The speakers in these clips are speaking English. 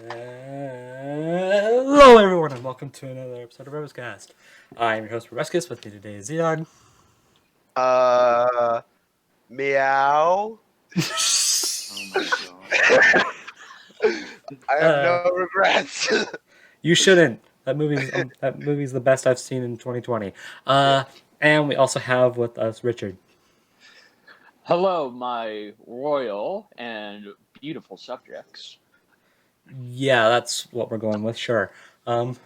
Hello everyone and welcome to another episode of BrobusCast. I am your host Brobuscus. With me today is ZDogg. Meow. Oh my god. I have no regrets. You shouldn't. That movie's the best I've seen in 2020. And we also have with us Richard. Hello, my royal and beautiful subjects. Yeah, that's what we're going with, sure. And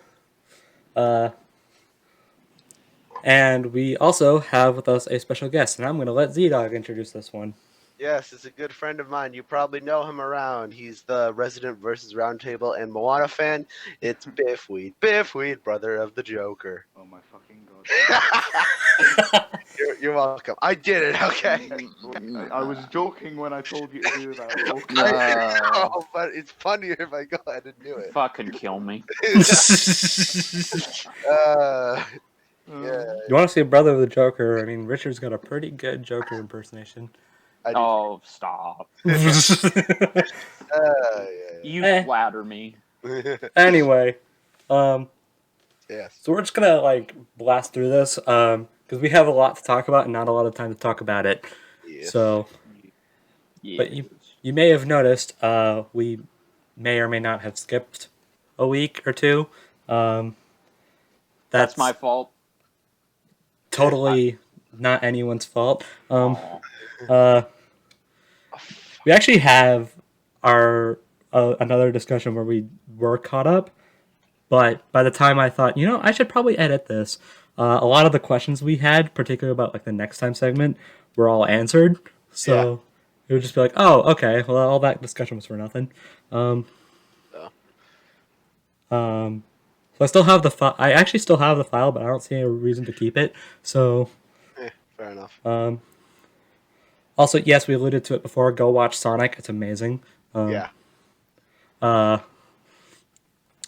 we also have with us a special guest, and I'm going to let ZDogg introduce this one. Yes, it's a good friend of mine. You probably know him around. He's the resident versus Roundtable and Moana fan. It's Biffweed. Biffweed, brother of the Joker. Oh my fucking god. You're welcome. I did it, okay? I was joking when I told you to do that. Okay. I know, but it's funnier if I go ahead and do it. Fucking kill me. Yeah. You want to see a brother of the Joker? I mean, Richard's got a pretty good Joker impersonation. Oh, stop. Yeah. You flatter me. Anyway, Yes. so we're just gonna blast through this because we have a lot to talk about and not a lot of time to talk about it. Yes. So, Yes. but you may have noticed we may or may not have skipped a week or two. That's my fault. Totally not anyone's fault. Aw. We actually have our another discussion where we were caught up, but by the time I thought, I should probably edit this, a lot of the questions we had, particularly about the next time segment, were all answered. So it would just be like, oh, okay, well, all that discussion was for nothing. So I still have the file. I actually still have the file, but I don't see any reason to keep it. So, Fair enough. Also, yes, we alluded to it before. Go watch Sonic; it's amazing. Yeah.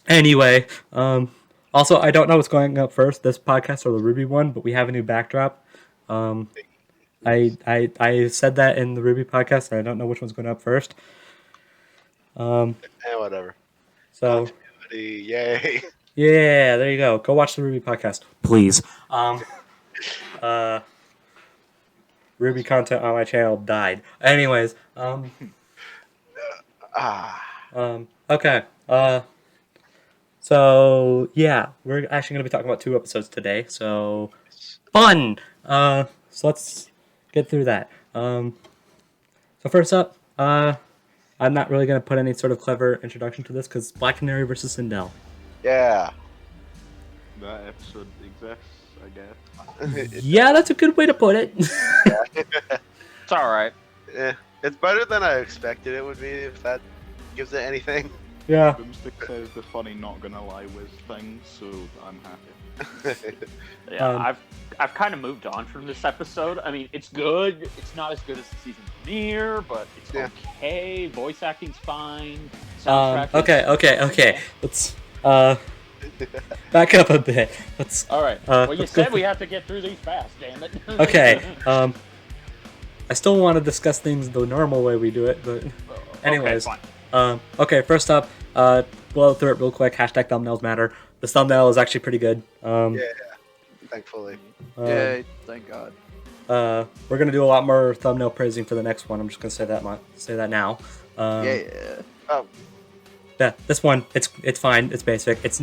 Anyway, also, I don't know what's going up first, this podcast or the Ruby one, but we have a new backdrop. I said that in the Ruby podcast, and I don't know which one's going up first. Whatever. So, Yay. yeah, there you go. Go watch the Ruby podcast, please. Ruby content on my channel died. Anyways, okay. So yeah, we're actually gonna be talking about 2 episodes today. So fun. So let's get through that. So first up, I'm not really gonna put any sort of clever introduction to this because Black Canary versus Sindel. Yeah. That episode exists, I guess. Yeah, that's a good way to put it. It's alright. It's better than I expected it would be, if that gives it anything. Yeah. Boomstick says the funny not gonna lie with things, so I'm happy. Yeah, I've kind of moved on from this episode. I mean, it's good. It's not as good as the season premiere, but it's okay. Voice acting's fine. Soundtrack Okay. Let's back up a bit. Alright. Well, you said we have to get through these fast, damn it. Okay. I still want to discuss things the normal way we do it, but anyways. Okay, fine. Okay, first up, blow through it real quick. Hashtag thumbnails matter. This thumbnail is actually pretty good. Yeah. Thankfully. Yay, thank God. We're gonna do a lot more thumbnail praising for the next one. I'm just gonna say that now. Yeah. Oh. Yeah, this one, it's fine. It's basic. It's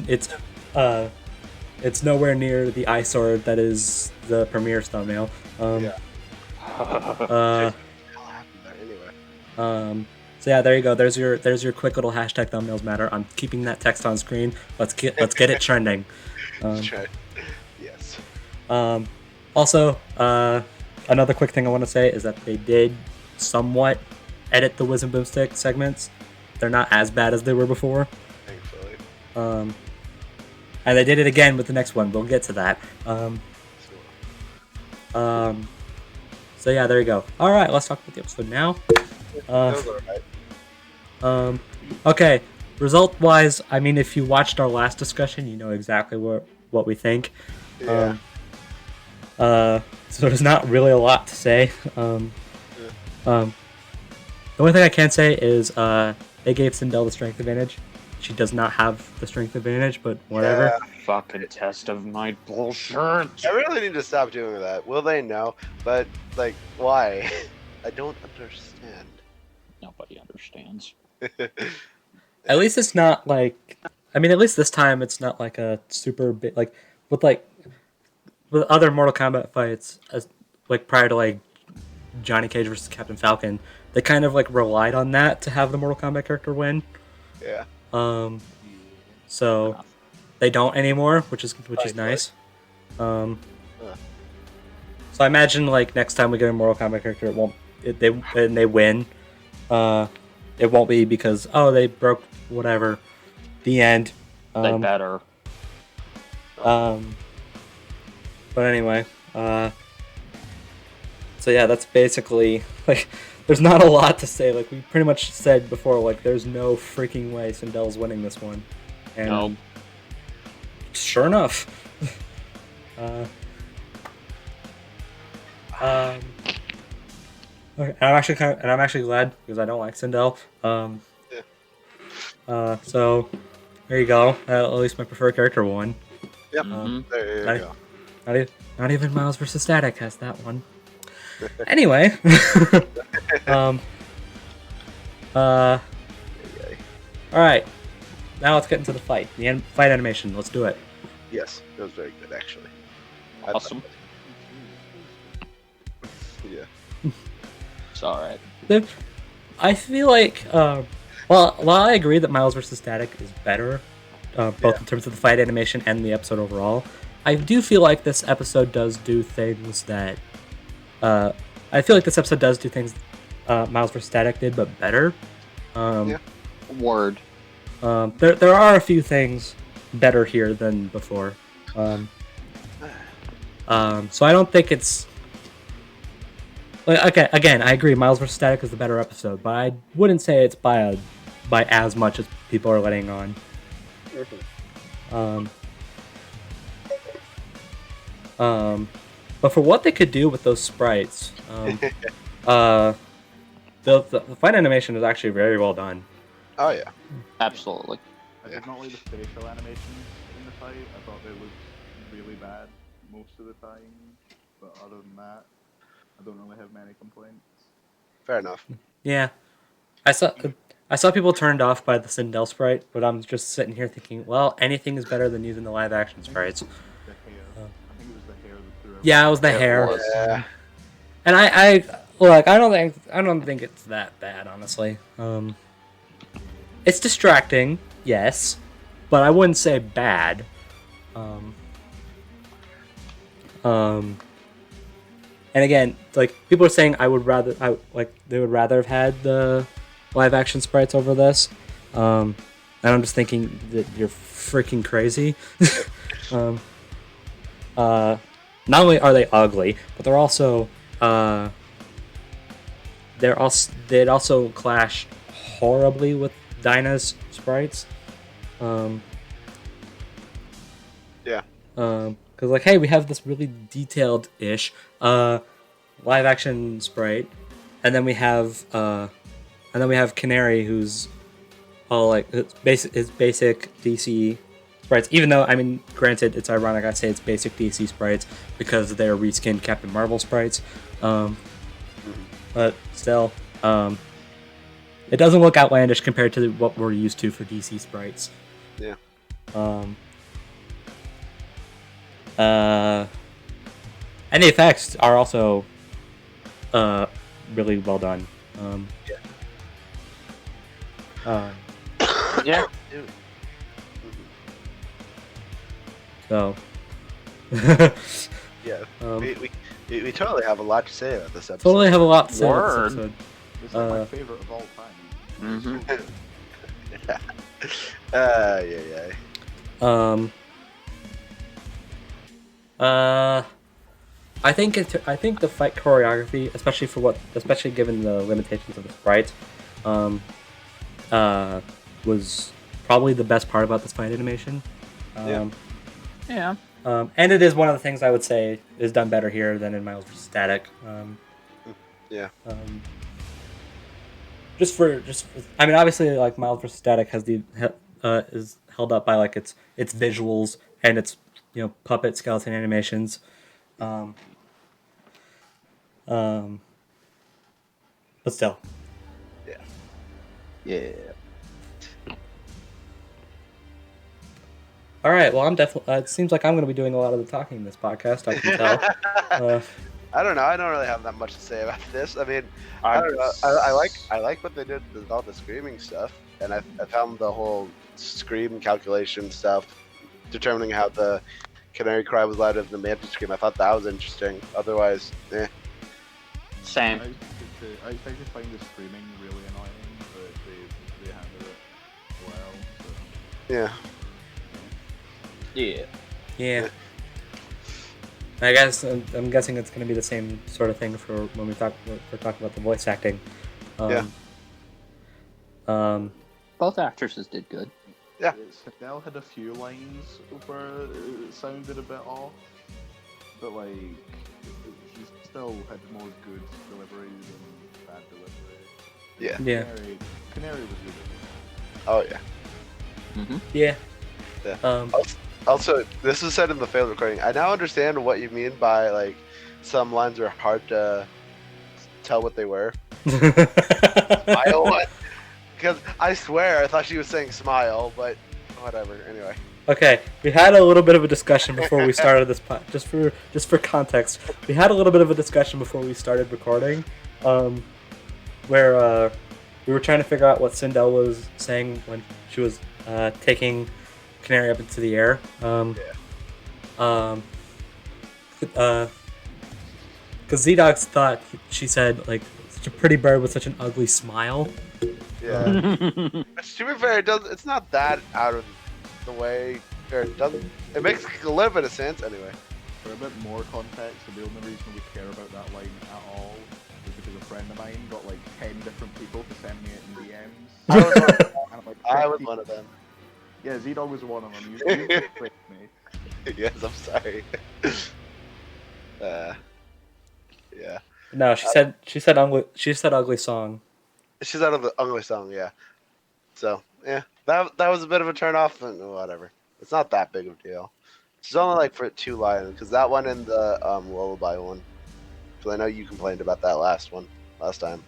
nowhere near the eyesore that is the premiere's thumbnail. Yeah. Uh, Hell happened there anyway. So yeah, there you go. There's your quick little hashtag thumbnails matter. I'm keeping that text on screen. Let's get it trending. Yes. Also, another quick thing I want to say is that they did somewhat edit the Wiz and Boomstick segments. They're not as bad as they were before. Thankfully. And they did it again with the next one. We'll get to that. So yeah, there you go. All right, let's talk about the episode now. Okay, result-wise, I mean, if you watched our last discussion, you know exactly what we think. Yeah. So there's not really a lot to say. The only thing I can say is they gave Sindel the strength advantage. she does not have the strength advantage, but whatever. Yeah. Fucking test of might bullshit. I really need to stop doing that. Will they? No. But, like, why? I don't understand. Nobody understands. At least it's not like, I mean, at least this time it's not like a super big, like with other Mortal Kombat fights, as like prior to like Johnny Cage versus Captain Falcon, they kind of like relied on that to have the Mortal Kombat character win. Yeah. So they don't anymore, which is Right, nice. So I imagine like next time we get a Mortal Kombat character, it won't they win. It won't be because they broke whatever. The end. They better. But anyway, so yeah, that's basically like. There's not a lot to say. Like we pretty much said before, like there's no freaking way Sindel's winning this one. And No. sure enough. Okay, I'm actually glad because I don't like Sindel. So there you go. At least my preferred character won. Yep. There you go. Not even Miles versus Static has that one. Anyway, all right. Now let's get into the fight. The fight animation. Let's do it. Yes, it was very good, actually. Awesome. Yeah. It's alright. I feel like, while I agree that Miles vs. Static is better, both in terms of the fight animation and the episode overall, I do feel like this episode does do things that, Miles vs. Static did, but better. Word. There are a few things better here than before. So I don't think it's. Okay, again, I agree. Miles vs. Static is the better episode, but I wouldn't say it's by as much as people are letting on. But for what they could do with those sprites, the fight animation is actually very well done. Oh yeah. Absolutely. I did not like the facial animations in the fight. I thought they looked really bad most of the time. But other than that, I don't really have many complaints. Fair enough. Yeah, I saw people turned off by the Sindel sprite, but I'm just sitting here thinking, well, anything is better than using the live action sprites. The hair. I think it was the hair that threw Yeah, it was the hair. Yeah. And I don't think it's that bad, honestly. It's distracting, yes, but I wouldn't say bad. And again, like people are saying, they would rather have had the live action sprites over this. And I'm just thinking that you're freaking crazy. Not only are they ugly, but they're also they'd also clash horribly with Dinah's sprites. Because like, hey, we have this really detailed-ish live action sprite, and then we have Canary, who's all like his basic DC sprites. Even though, I mean, granted, it's ironic I say it's basic DC sprites because they're reskinned Captain Marvel sprites. But still, it doesn't look outlandish compared to what we're used to for DC sprites. Yeah. And the effects are also really well done. Yeah. So. Yeah. We totally have a lot to say about this episode. Totally have a lot to say about Word. this episode. This is my favorite of all time. I think the fight choreography, especially given the limitations of the sprites, was probably the best part about this fight animation. Yeah. And it is one of the things I would say is done better here than in Miles vs. Static. I mean, obviously, like Miles vs. Static has is held up by like its visuals and its puppet skeleton animations. Um, um, but still, Yeah. all right. Well, I'm definitely. It seems like I'm going to be doing a lot of the talking in this podcast. I can tell. I don't know. I don't really have that much to say about this. I mean, I don't know. I like what they did with all the screaming stuff, and I found the whole scream calculation stuff, determining how the canary cry was louder than the mantis scream. I thought that was interesting. Otherwise, Same. I expect to find the screaming really annoying, but they handled it well. So. yeah. Yeah. Yeah. I guess I'm guessing it's going to be the same sort of thing for when we're talking about the voice acting. Both actresses did good. Yeah. Snell had a few lines where it sounded a bit off, but like he still had more good delivery than bad delivery. Yeah. Yeah. Canary was good. Oh yeah. Mm-hmm. Yeah. Yeah. Also, this was said in the failed recording. I now understand what you mean by like some lines are hard to tell what they were. Smile, because I swear I thought she was saying smile, but whatever. Anyway. Okay, we had a little bit of a discussion before we started this just for context. We had a little bit of a discussion before we started recording, where we were trying to figure out what Sindel was saying when she was taking Canary up into the air. Because ZDogg thought she said like such a pretty bird with such an ugly smile. Yeah. But to be fair, it's not that out of the way. Or it doesn't. It makes a little bit of sense anyway. For a bit more context, the only reason we care about that line at all is because a friend of mine got like 10 different people to send me it in DMs. I was one of them. Yeah, ZDogg was one of them. You played me. Yes, I'm sorry. Yeah. No, she said ugly song. She's out of the ugly song, yeah. So yeah, that was a bit of a turn off, and whatever. It's not that big of a deal. She's only like for 2 lines, because that one and the lullaby one. Because I know you complained about that last time,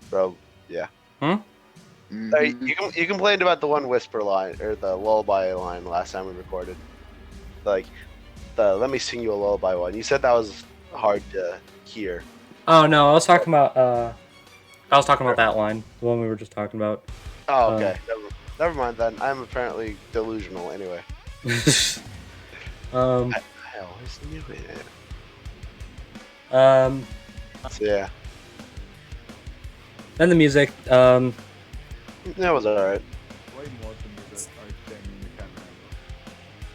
bro. Yeah. Mm-hmm. You complained about the one whisper line or the lullaby line last time we recorded. Like the "Let me sing you a lullaby" one. You said that was hard to hear. Oh no, I was talking about that line, the one we were just talking about. Oh, okay. Never mind then. I'm apparently delusional anyway. I always knew it. So yeah. Then the music. That was alright. What was the music? I genuinely can't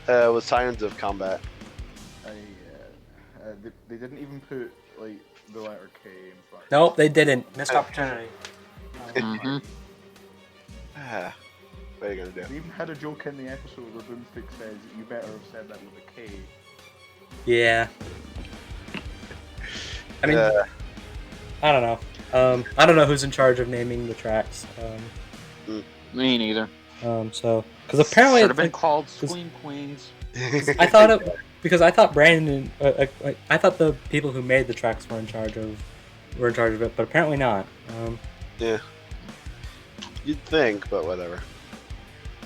remember. It was Sirens of Combat. They didn't even put like the letter K in front. Nope, they didn't. Missed opportunity. Mm-hmm. What are you gonna do? They even had a joke in the episode where Boomstick says, "You better have said that with a K." Yeah. I mean, I don't know. I don't know who's in charge of naming the tracks. Me neither. So because apparently Should have been like, called Squeam Queens. I thought it because I thought Brandon, I thought the people who made the tracks were in charge of it, but apparently not. Yeah. You'd think, but whatever.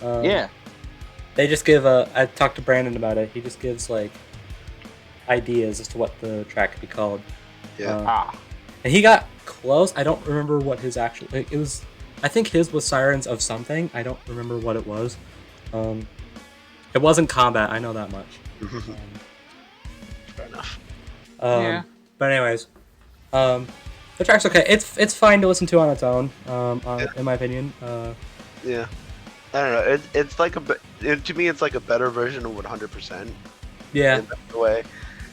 Yeah. They just give I talked to Brandon about it. He just gives like ideas as to what the track could be called. Yeah. And he got close. I don't remember what his actual it was. I think his was Sirens of something. I don't remember what it was. It wasn't Combat. I know that much. Fair enough. Yeah. But anyways, the track's okay. It's fine to listen to on its own. In my opinion. Yeah. I don't know. It's like to me, it's like a better version of 100%. Yeah. In that way,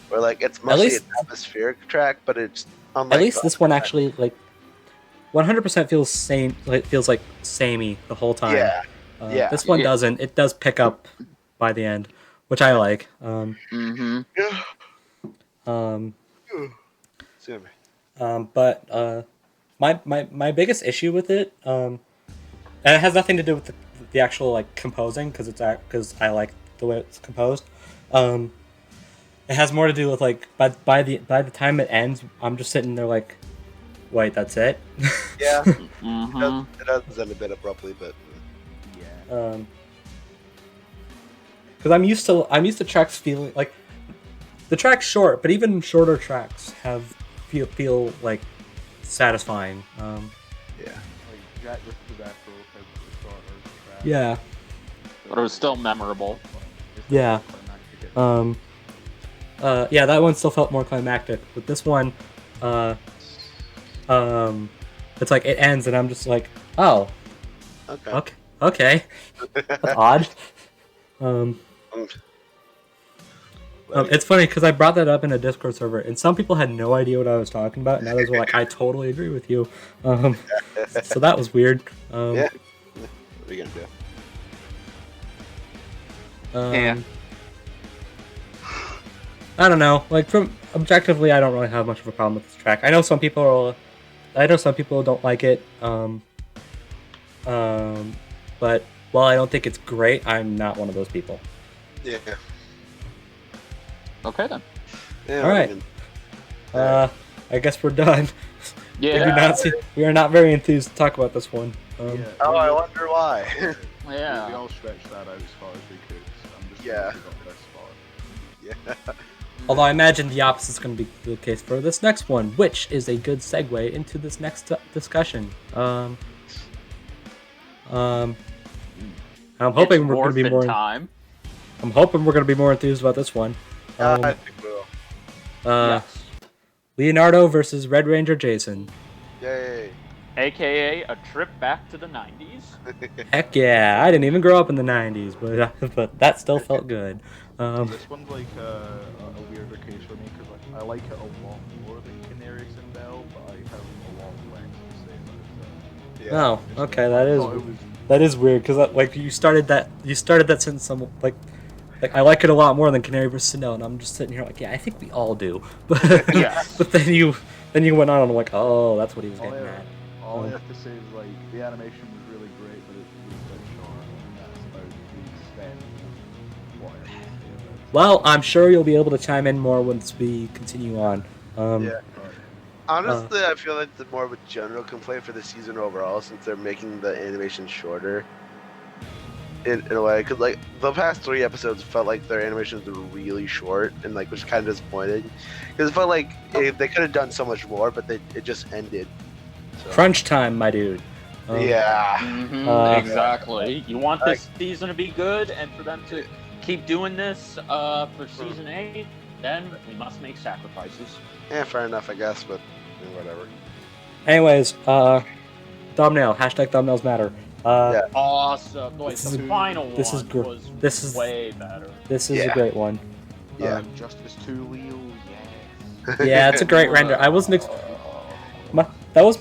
where like it's mostly least- an atmospheric track, but it's unlike At least this one actually like 100% feels same. Like feels like samey the whole time. Yeah. Yeah. This one doesn't. It does pick up by the end, which I like. Mm-hmm. Excuse me. But my biggest issue with it, and it has nothing to do with the actual like composing because I like the way it's composed. It has more to do with like by the time it ends, I'm just sitting there like, wait, that's it. Yeah, Mm-hmm. it does end a bit abruptly, but Yeah. Because I'm used to tracks feeling like the track's short, but even shorter tracks feel like satisfying. yeah. Like Jack with the Afro has the shorter track. Yeah. But it was still memorable. It's still Yeah. climactic. Yeah, that one still felt more climactic. But this one, it's like it ends, and I'm just like, oh, Okay. okay, that's odd. It's funny because I brought that up in a Discord server, and some people had no idea what I was talking about, and others were like, "I totally agree with you." So that was weird. Yeah. What are you gonna do? Yeah. I don't know. Like from objectively, I don't really have much of a problem with this track. I know some people don't like it. But while I don't think it's great, I'm not one of those people. Yeah. Okay then. Yeah. All right. I guess we're done. Yeah. We are not very enthused to talk about this one. Yeah, Oh, we I all- wonder why. We Yeah. all stretched that out as far as we could. So I'm just Yeah. glad we got this far. Yeah. Although I imagine the opposite is going to be the case for this next one, which is a good segue into this next discussion. I'm hoping we're going to be more. time. I'm hoping we're going to be more enthused about this one. I think we will. Yes. Leonardo versus Red Ranger Jason. Yay. AKA a trip back to the 90s. Heck yeah! I didn't even grow up in the '90s, but that still felt good. This one's like a weirder case for me because like, I like it a lot more than Canaries and Bell, but I have a lot less to say about it. Yeah. Oh, okay, I thought it was that is weird because like you started that sentence some like I like it a lot more than Canary vs. Snow, and I'm just sitting here like, yeah, I think we all do. But Yes. but then you went on and I'm like, oh, that's what he was all getting I, at. all I have to say is like the animation was really great, but it was a bit short, and that's about the extent of what I have to say about it. Well, I'm sure you'll be able to chime in more once we continue on. Yeah. Honestly, I feel like the more of a general complaint for the season overall, since they're making the animation shorter. In a way, because like the past 3 episodes felt like their animations were really short, and like was kind of disappointing. Because it felt like they could have done so much more, but it just ended. So. Crunch time, my dude. Yeah. Exactly. You want this season to be good, and for them to keep doing this for season 8, then we must make sacrifices. Yeah, fair enough, I guess, but whatever. Anyways, thumbnail. Hashtag thumbnails matter. Yeah. Awesome. Boy, This is the a- final this is one gr- was this is- way better. This is a Yeah. great one. Yeah. Justice 2 Leo, yes. Yeah, it's a great render. I wasn't. That was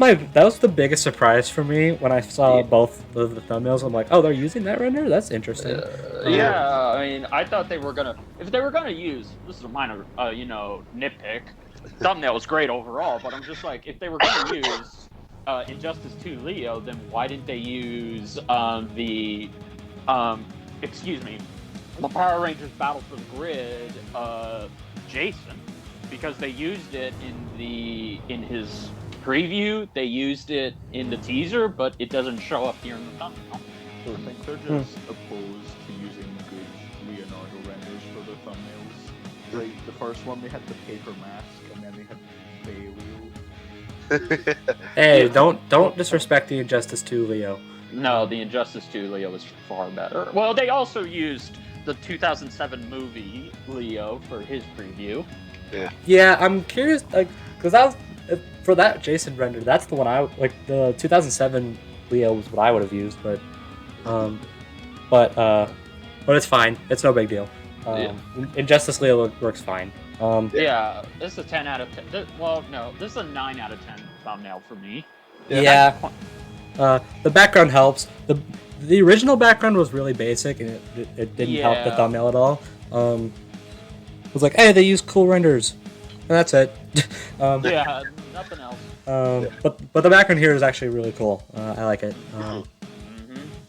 the biggest surprise for me when I saw both of the thumbnails. I'm like, oh, they're using that render? That's interesting. Yeah, I mean, I thought they were gonna. If they were gonna use, this is a minor, nitpick. Thumbnail was great overall, but I'm just like, if they were gonna use Injustice 2 Leo, then why didn't they use the Power Rangers Battle for the Grid Jason? Because they used it in his preview, they used it in the teaser, but it doesn't show up here in the thumbnail. I think they're just opposed to using good Leonardo renders for their thumbnails. Like the first one, they had the paper mask, and then they had Hey, don't disrespect the Injustice 2 Leo. No, the Injustice 2 Leo was far better. Well, they also used the 2007 movie Leo for his preview. Yeah, I'm curious, like, because that was for that Jason render. That's the one I like. The 2007 Leo was what I would have used, but it's fine. It's no big deal. Injustice Leo works fine. Yeah, this is a 10 out of 10. Well, no, this is a 9 out of 10 thumbnail for me. Yeah. The background helps. The original background was really basic, and it didn't help the thumbnail at all. It was like, hey, they use cool renders, and that's it. Yeah, nothing else. But the background here is actually really cool. I like it.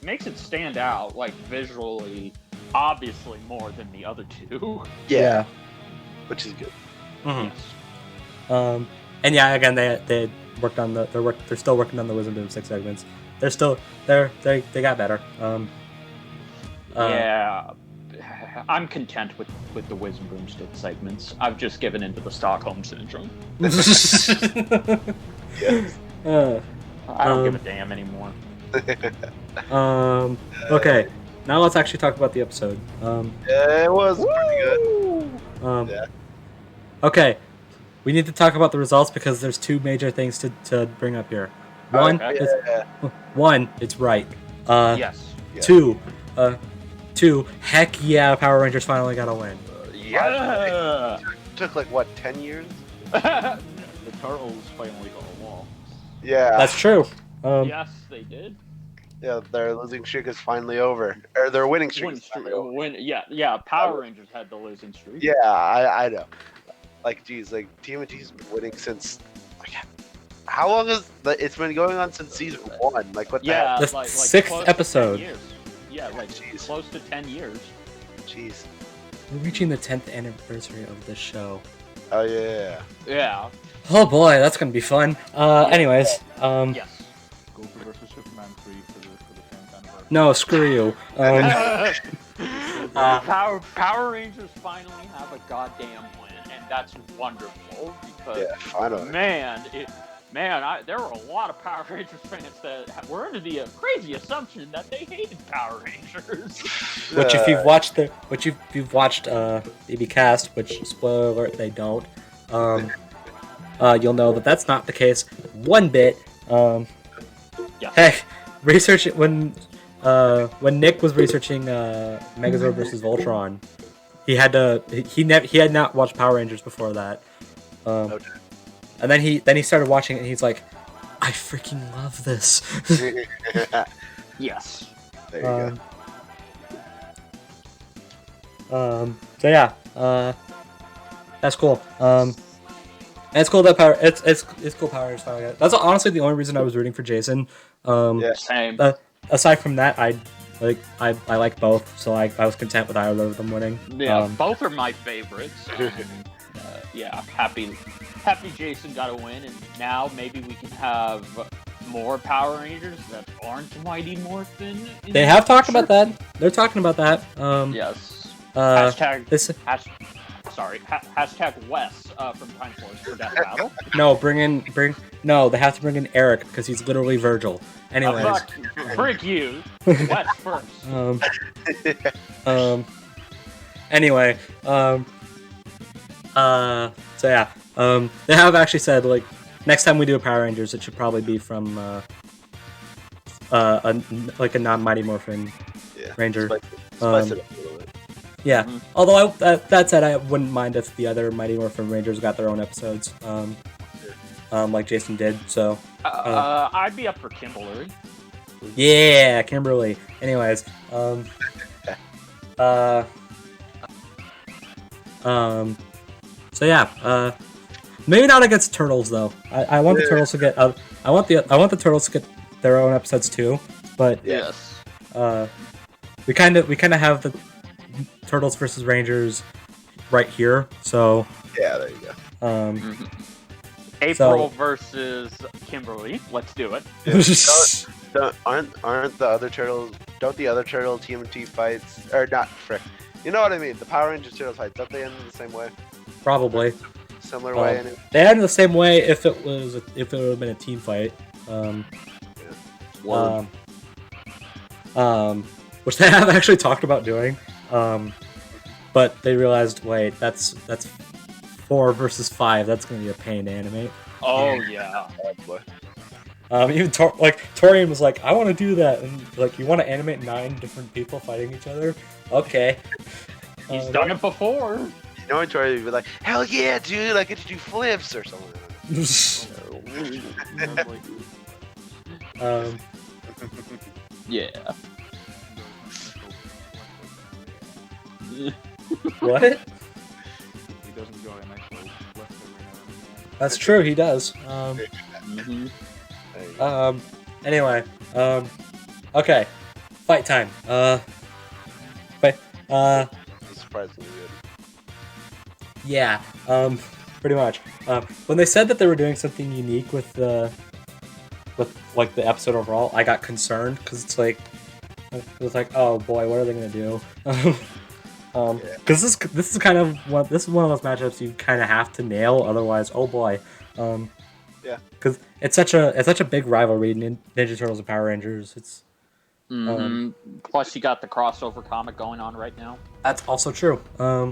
makes it stand out like visually, obviously more than the other two. Yeah. Which is good. Mhm. Yes. And yeah, again, they worked on they're still working on the Wisdom Boom 6 segments. They got better. Yeah, I'm content with the Wisdom Boomstick segments. I've just given into the Stockholm syndrome. Yes. I don't give a damn anymore. Okay, now let's actually talk about the episode. Yeah, it was pretty good. Yeah. Okay, we need to talk about the results because there's two major things to bring up here. One, it's right. Yes. Two, heck yeah, Power Rangers finally got a win. Yeah. Took like what, 10 years? The Turtles finally got a wall. Yeah. That's true. Yes, they did. Yeah, their losing streak is finally over. Or their winning streak is finally over. Yeah, Power Rangers had the losing streak. Yeah, I know. Like, geez, like TMNT's been winning since. Like, how long has it's been going on since season 1? Like, what the hell? The like sixth close to 10 episode. years. Yeah, like close to 10 years. Jeez. We're reaching the 10th anniversary of the show. Oh yeah. Yeah. Oh boy, that's gonna be fun. Anyways, Yes. Goku vs Superman 3 for the 10th anniversary. no, screw you. Power Rangers finally have a goddamn win, and that's wonderful because Yeah, finally. there were a lot of Power Rangers fans that were under the crazy assumption that they hated Power Rangers. Which if you've watched BrobusCast, which spoiler alert they don't, you'll know that that's not the case one bit. Yes. Heck, research it when Nick was researching Megazord versus Voltron, he had not watched Power Rangers before that. Okay. And then he started watching it and he's like, I freaking love this. Yes. There you go. So yeah, that's cool. It's cool that it's cool Power Rangers finally got it. That's honestly the only reason I was rooting for Jason. Yeah. Same. Aside from that, I like both, so I was content with either of them winning. Yeah, both are my favorites. Yeah, happy Jason got a win, and now maybe we can have more Power Rangers that aren't Mighty Morphin. They have talked about that. They're talking about that. Yes. Hashtag Wes from Time Force for Death Battle. No, they have to bring in Eric because he's literally Virgil. Anyways. Frick you. Wes first. Anyway. So yeah. They have actually said like next time we do a Power Rangers, it should probably be from a non-Mighty Morphin Ranger. Spice it up a little bit. Yeah. Mm-hmm. Although that said, I wouldn't mind if the other Mighty Morphin Rangers got their own episodes, like Jason did. So. I'd be up for Kimberly. Yeah, Kimberly. Anyways, so yeah, maybe not against Turtles though. I want the Turtles to get. I want the Turtles to get their own episodes too. But yes, we kind of have the Turtles versus Rangers right here. So yeah, there you go. April versus Kimberly. Let's do it. Aren't the other turtles? Don't the other turtle TMNT fights or not? Frick. You know what I mean? The Power Rangers turtles fights. Don't they end the same way? Probably. Similar way. Anyway? They end the same way if it would have been a team fight. Which they have actually talked about doing. But they realized, wait, that's 4 versus 5. That's gonna be a pain to animate. Oh yeah. Even Torian was like, I want to do that, and like, you want to animate 9 different people fighting each other? Okay. He's done it before. You know, Torian would be like, hell yeah, dude! I get to do flips or something. Yeah. What? He doesn't enjoy a nice little flip every now and again. That's true. He does. Mm-hmm. Anyway. Okay. Fight time. Fight. It's surprisingly good. Yeah. Pretty much. When they said that they were doing something unique with like the episode overall, I got concerned because it was like, oh boy, what are they gonna do? Because this is kind of one of those matchups you kind of have to nail, otherwise, oh boy. Yeah. Because it's such a big rivalry, Ninja Turtles and Power Rangers. It's Plus, you got the crossover comic going on right now. That's also true. I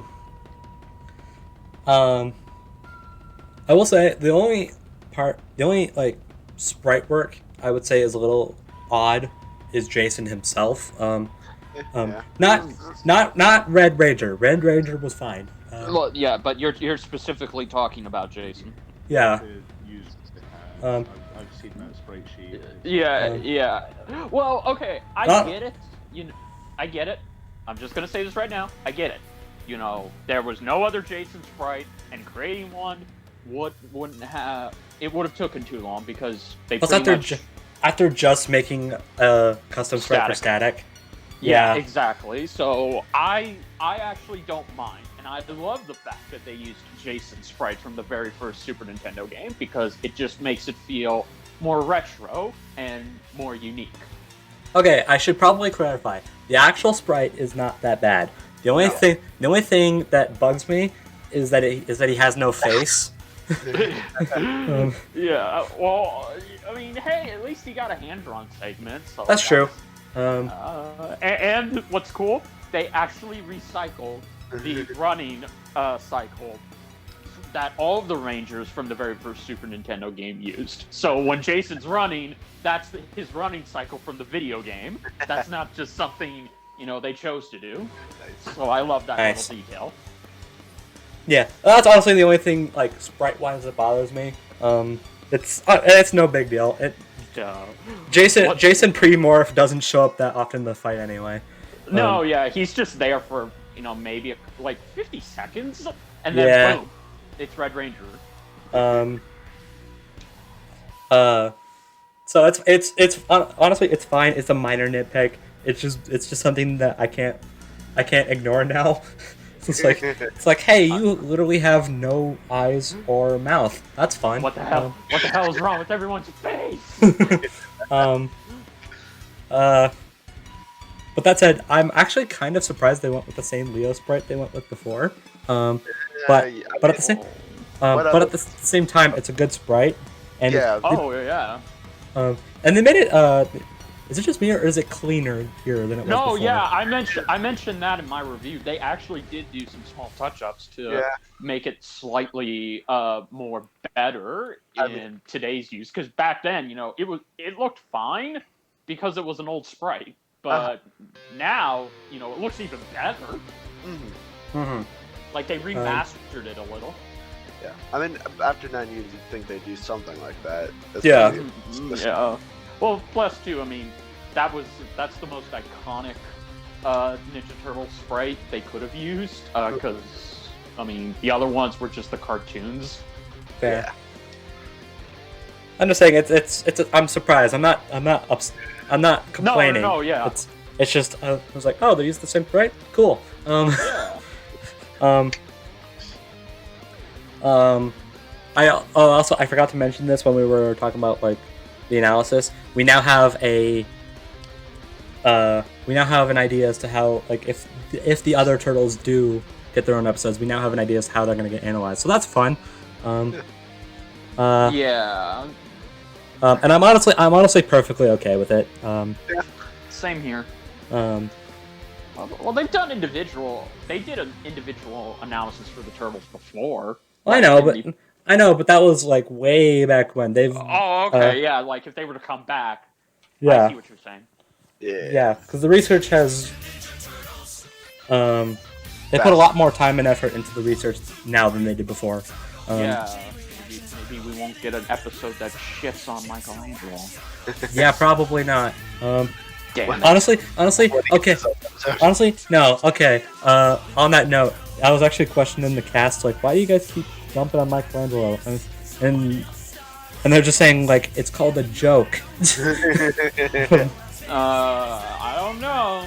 will say the only like sprite work I would say is a little odd is Jason himself. Yeah. Not Red Ranger. Red Ranger was fine. Well, yeah, but you're specifically talking about Jason. Yeah. I've seen that sprite sheet. Yeah. Well, okay, I get it. I get it. I'm just gonna say this right now. I get it. There was no other Jason sprite, and creating one wouldn't have taken too long because they after just making a custom sprite for Static. Yeah, exactly. So I actually don't mind, and I love the fact that they used Jason sprite from the very first Super Nintendo game because it just makes it feel more retro and more unique. Okay, I should probably clarify. The actual sprite is not that bad. The only thing that bugs me is that he has no face. Yeah. Well, I mean, hey, at least he got a hand-drawn segment. So that's true. And what's cool, they actually recycled the running cycle that all of the Rangers from the very first Super Nintendo game used. So when Jason's running, that's his running cycle from the video game. That's not just something, they chose to do. Nice. So I love that Nice. little detail. Yeah, that's honestly the only thing, like, sprite-wise that bothers me. It's no big deal. Jason pre-morph doesn't show up that often in the fight anyway. No, yeah, he's just there for, maybe, 50 seconds, and then boom, it's Red Ranger. So it's honestly, it's fine. It's a minor nitpick. It's just something that I can't ignore now. It's like, hey, you literally have no eyes or mouth. That's fine. What the hell? What the hell is wrong with everyone's face? But that said, I'm actually kind of surprised they went with the same Leo sprite they went with before. But at the same time, it's a good sprite. And and they made it. Is it just me, or is it cleaner here than it was before? No, yeah, I mentioned that in my review. They actually did do some small touch-ups to make it slightly more better in today's use. Because back then, it looked fine because it was an old sprite. But now, it looks even better. Mm-hmm. Mm-hmm. Like they remastered it a little. Yeah, I mean, after 9 years, you'd think they'd do something like that. Yeah. Well, plus too, I mean, that's the most iconic Ninja Turtle sprite they could have used because I mean the other ones were just the cartoons. Fair. Yeah. I'm just saying it's I'm surprised. I'm not complaining. No, yeah. It's just I was like, oh, they used the same sprite. Cool. I forgot to mention this when we were talking about like the analysis. We now have an idea as to how, like, if the other turtles do get their own episodes, we now have an idea as to how they're going to get analyzed. So that's fun. And I'm honestly perfectly okay with it. Same here. Well, they've done individual. They did an individual analysis for the turtles before. Well, I know, but that was like way back when they've. Oh, okay, yeah. Like if they were to come back. Yeah. I see what you're saying. Yeah, because the research has. They put a lot more time and effort into the research now than they did before. Maybe we won't get an episode that shits on Michelangelo. Yeah, probably not. Damn it. Honestly, okay. Honestly, no, okay. On that note, I was actually questioning the cast, like, why do you guys keep dumping on Michelangelo? And they're just saying, like, it's called a joke. I don't know.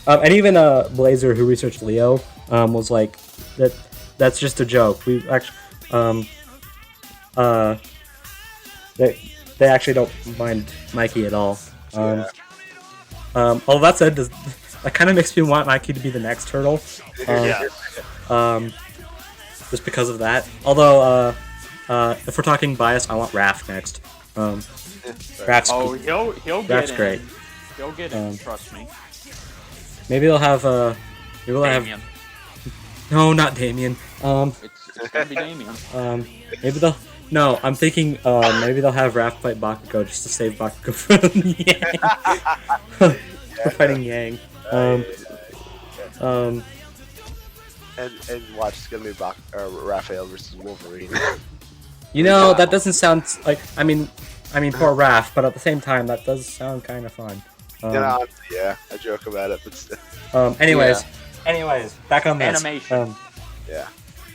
And even Blazer, who researched Leo, was like, that's just a joke. We actually, they actually don't mind Mikey at all. All that said, that kind of makes me want Mikey to be the next turtle. Just because of that. Although, if we're talking bias, I want Raph next. Raph's he'll get Raph's in. great. He'll get in. Trust me. Maybe they'll have maybe they'll Damien. have. No, not Damien. It's gonna be Damien. Maybe they'll. No, I'm thinking maybe they'll have Raph fight Bakugo just to save Bakugo from Yang. For fighting Yang. And watch, it's gonna be Raphael versus Wolverine. You know, that doesn't sound like. I mean, poor Raph, but at the same time, that does sound kind of fun. Yeah, I joke about it, but still. Anyways, back on this. Animation. Yeah.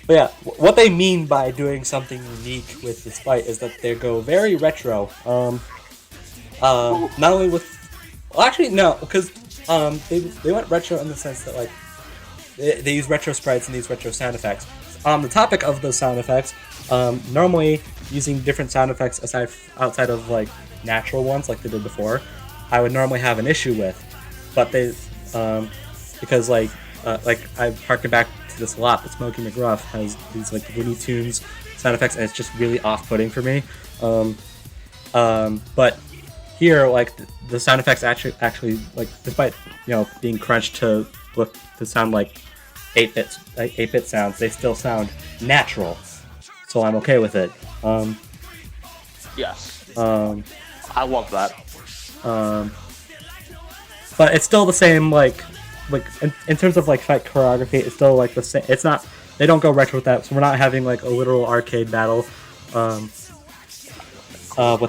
But yeah, what they mean by doing something unique with this fight is that they go very retro. Not only with, well, actually no, because they went retro in the sense that like they use retro sprites and these retro sound effects. On the topic of those sound effects, normally using different sound effects outside of like natural ones like they did before, I would normally have an issue with, but they because like I harken back to this a lot, but Smokey McGruff has these like Looney Tunes sound effects, and it's just really off-putting for me. But here, like the sound effects actually like, despite being crunched to sound like 8-bit sounds, they still sound natural. So I'm okay with it. Yes. I love that. But it's still the same, like in terms of like fight choreography, it's still like the same. It's not, they don't go retro with that, so we're not having like a literal arcade battle with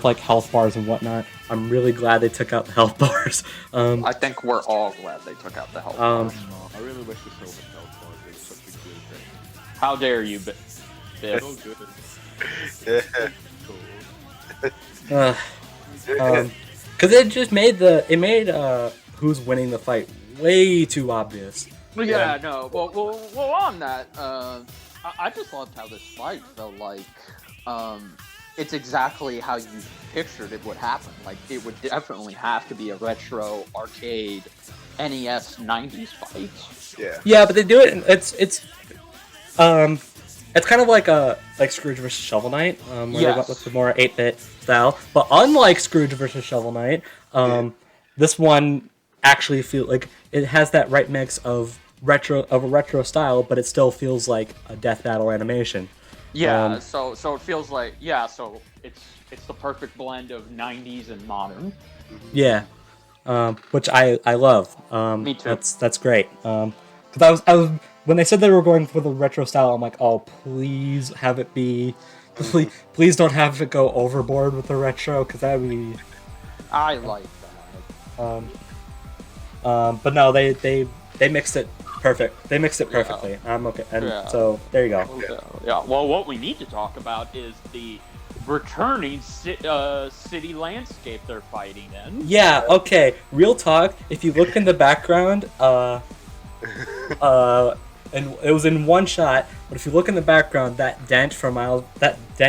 like health bars and whatnot. I'm really glad they took out the health bars. I think we're all glad they took out the health bars. I really wish the silver health bars. It's such a good thing. How dare you, Biff? So good. Because it just made who's winning the fight way too obvious. Yeah, no. Well, on that, I just loved how this fight felt like. It's exactly how you pictured it would happen. Like, it would definitely have to be a retro arcade NES 90s fight. Yeah. Yeah, but they do it. It's kind of like Scrooge vs. Shovel Knight, where they went with the more 8-bit style. But unlike Scrooge vs. Shovel Knight, this one actually feels like it has that right mix of a retro style, but it still feels like a death battle animation. Yeah, so it feels like so it's the perfect blend of 90s and modern. Yeah, which I love. Me too. That's great. Because I was when they said they were going for the retro style, I'm like, oh, please have it be, please don't have it go overboard with the retro, because that would be. I like that. But no, they mixed it perfect. They mixed it perfectly. I'm okay, and so there you go. Yeah. Well, what we need to talk about is the returning city landscape they're fighting in. Yeah. Okay. Real talk. If you look in the background, and it was in one shot, but if you look in the background, that dent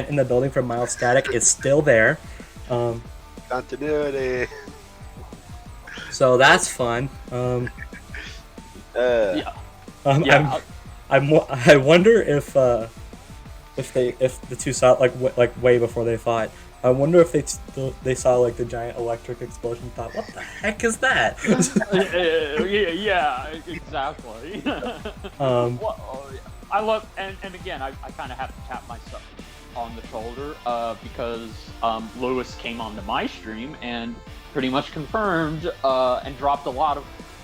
in the building from Miles Static is still there. Continuity. So that's fun. I wonder if the two saw like way before they fought. I wonder if they saw like the giant electric explosion. And thought, what the heck is that? Yeah, exactly. I love, and again, I kind of have to tap myself on the shoulder because Lewis came onto my stream and pretty much confirmed and dropped a lot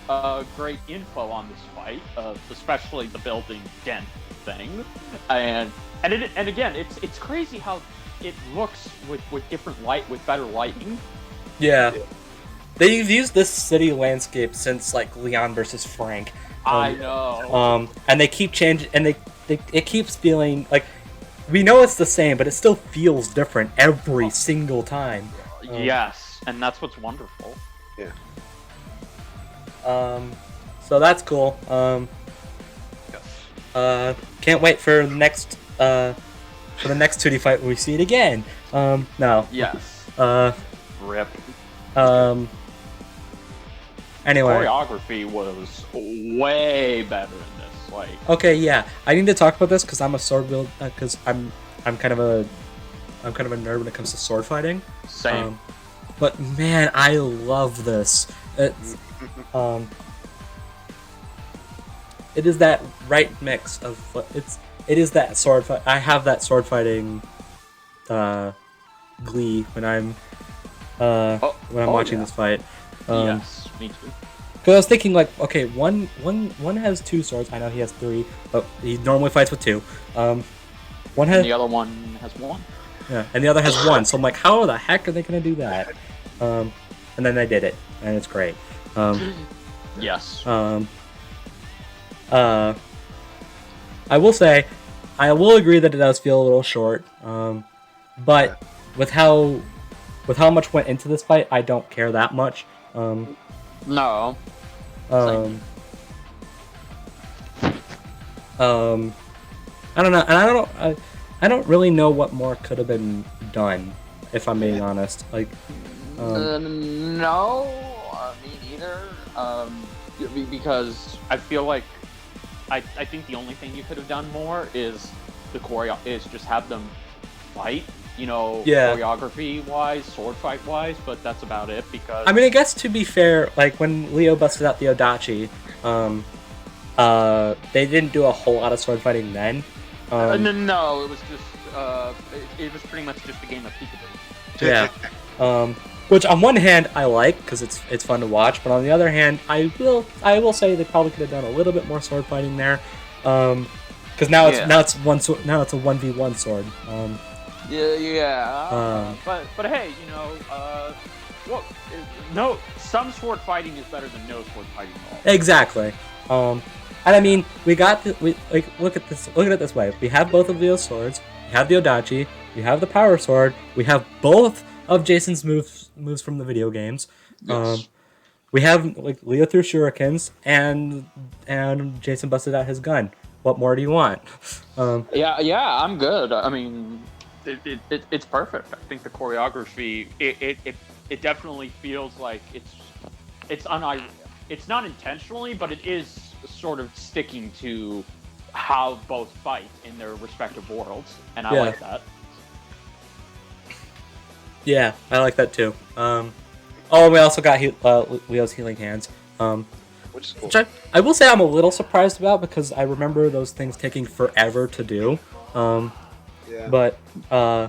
of great info on this fight, especially the building dent thing, and again, it's crazy how it looks with different light, with better lighting. Yeah. They've used this city landscape since like Leon versus Frank. I know. And they keep changing, and it keeps feeling like we know it's the same, but it still feels different every single time. Yes. and that's what's wonderful. Yeah. So that's cool. Can't wait for the next 2D fight when we see it again. No. Yes. Rip. Anyway. Choreography was way better in this. Like. Okay, yeah. I need to talk about this because I'm a sword build. Because I'm kind of a nerd when it comes to sword fighting. Same. But man, I love this. It's it is that right mix of it is that sword fight. I have that sword fighting glee when I'm watching this fight. Yes, me too. Because I was thinking, like, okay, one has 2 swords. I know he has 3, but he normally fights with 2. One has. And the other one has 1. Yeah, and the other has 1. So I'm like, how the heck are they gonna do that? And then they did it, and it's great. Yes. I will say, I will agree that it does feel a little short. But with how much went into this fight, I don't care that much. No. I don't know, and I don't really know what more could have been done, if I'm being honest. Like, no, me neither. Because I feel like I think the only thing you could have done more is is just have them fight. Choreography wise, sword fight wise, but that's about it. Because I mean, I guess to be fair, like when Leo busted out the Odachi, they didn't do a whole lot of sword fighting then. No, it was just it was pretty much just a game of peekaboo. Yeah. Which on one hand I like because it's fun to watch, but on the other hand I will say they probably could have done a little bit more sword fighting there, because now it's a 1v1 sword. But hey, no, some sword fighting is better than no sword fighting at all. Exactly. And I mean, look at it this way. We have both of Leo's swords. We have the Odachi. We have the power sword. We have both of Jason's moves from the video games. Yes. We have Leo threw shurikens, and Jason busted out his gun. What more do you want? Yeah, I'm good. I mean, it's perfect. I think the choreography it definitely feels like it's not intentionally, but it is sort of sticking to how both fight in their respective worlds, and I like that. Yeah, I like that too. We also got Leo's healing hands. Which is cool. Which I will say I'm a little surprised about because I remember those things taking forever to do. But I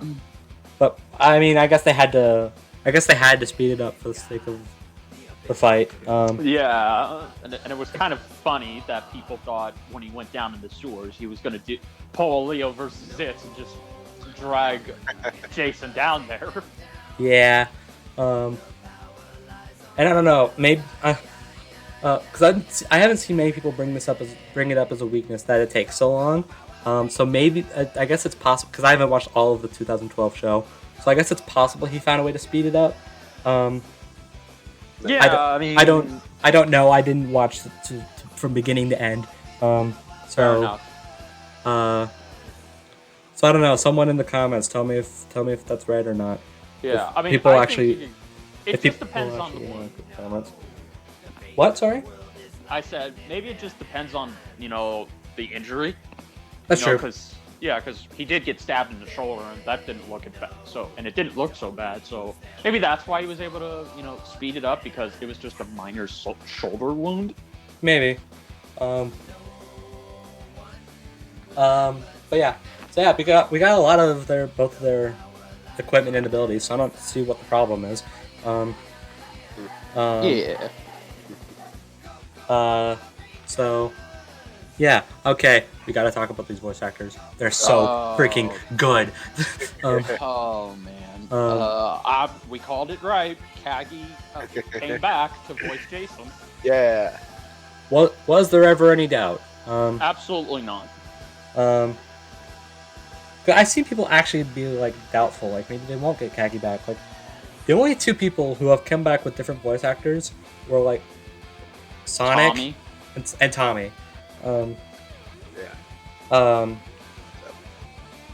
mean, I guess they had to speed it up for the sake of the fight. And it was kind of funny that people thought when he went down in the sewers he was going to pull Leo versus Zitz and just drag Jason down there. Yeah. And I don't know, maybe because I haven't seen many people bring it up as a weakness that it takes so long. So maybe I guess it's possible because I haven't watched all of the 2012 show. So I guess it's possible he found a way to speed it up. I don't know. I didn't watch from beginning to end. Fair enough. So I don't know. Someone in the comments tell me if that's right or not. Yeah, If I mean, people I actually. think If it just people depends on actually the want one. to put comments. What? Sorry. I said maybe it just depends on the injury. That's true. Because he did get stabbed in the shoulder, and that didn't look bad. And it didn't look so bad. So maybe that's why he was able to speed it up because it was just a minor shoulder wound. Maybe. But yeah. So yeah, we got a lot of both of their equipment and abilities. So I don't see what the problem is. So, yeah, okay, we gotta talk about these voice actors. They're so freaking good. Oh man, we called it right. Kagi came back to voice Jason. Yeah. Was there ever any doubt? Absolutely not. I see people actually be doubtful, maybe they won't get Kagi back. the only two people who have come back with different voice actors were like Sonic Tommy. and Tommy. Yeah.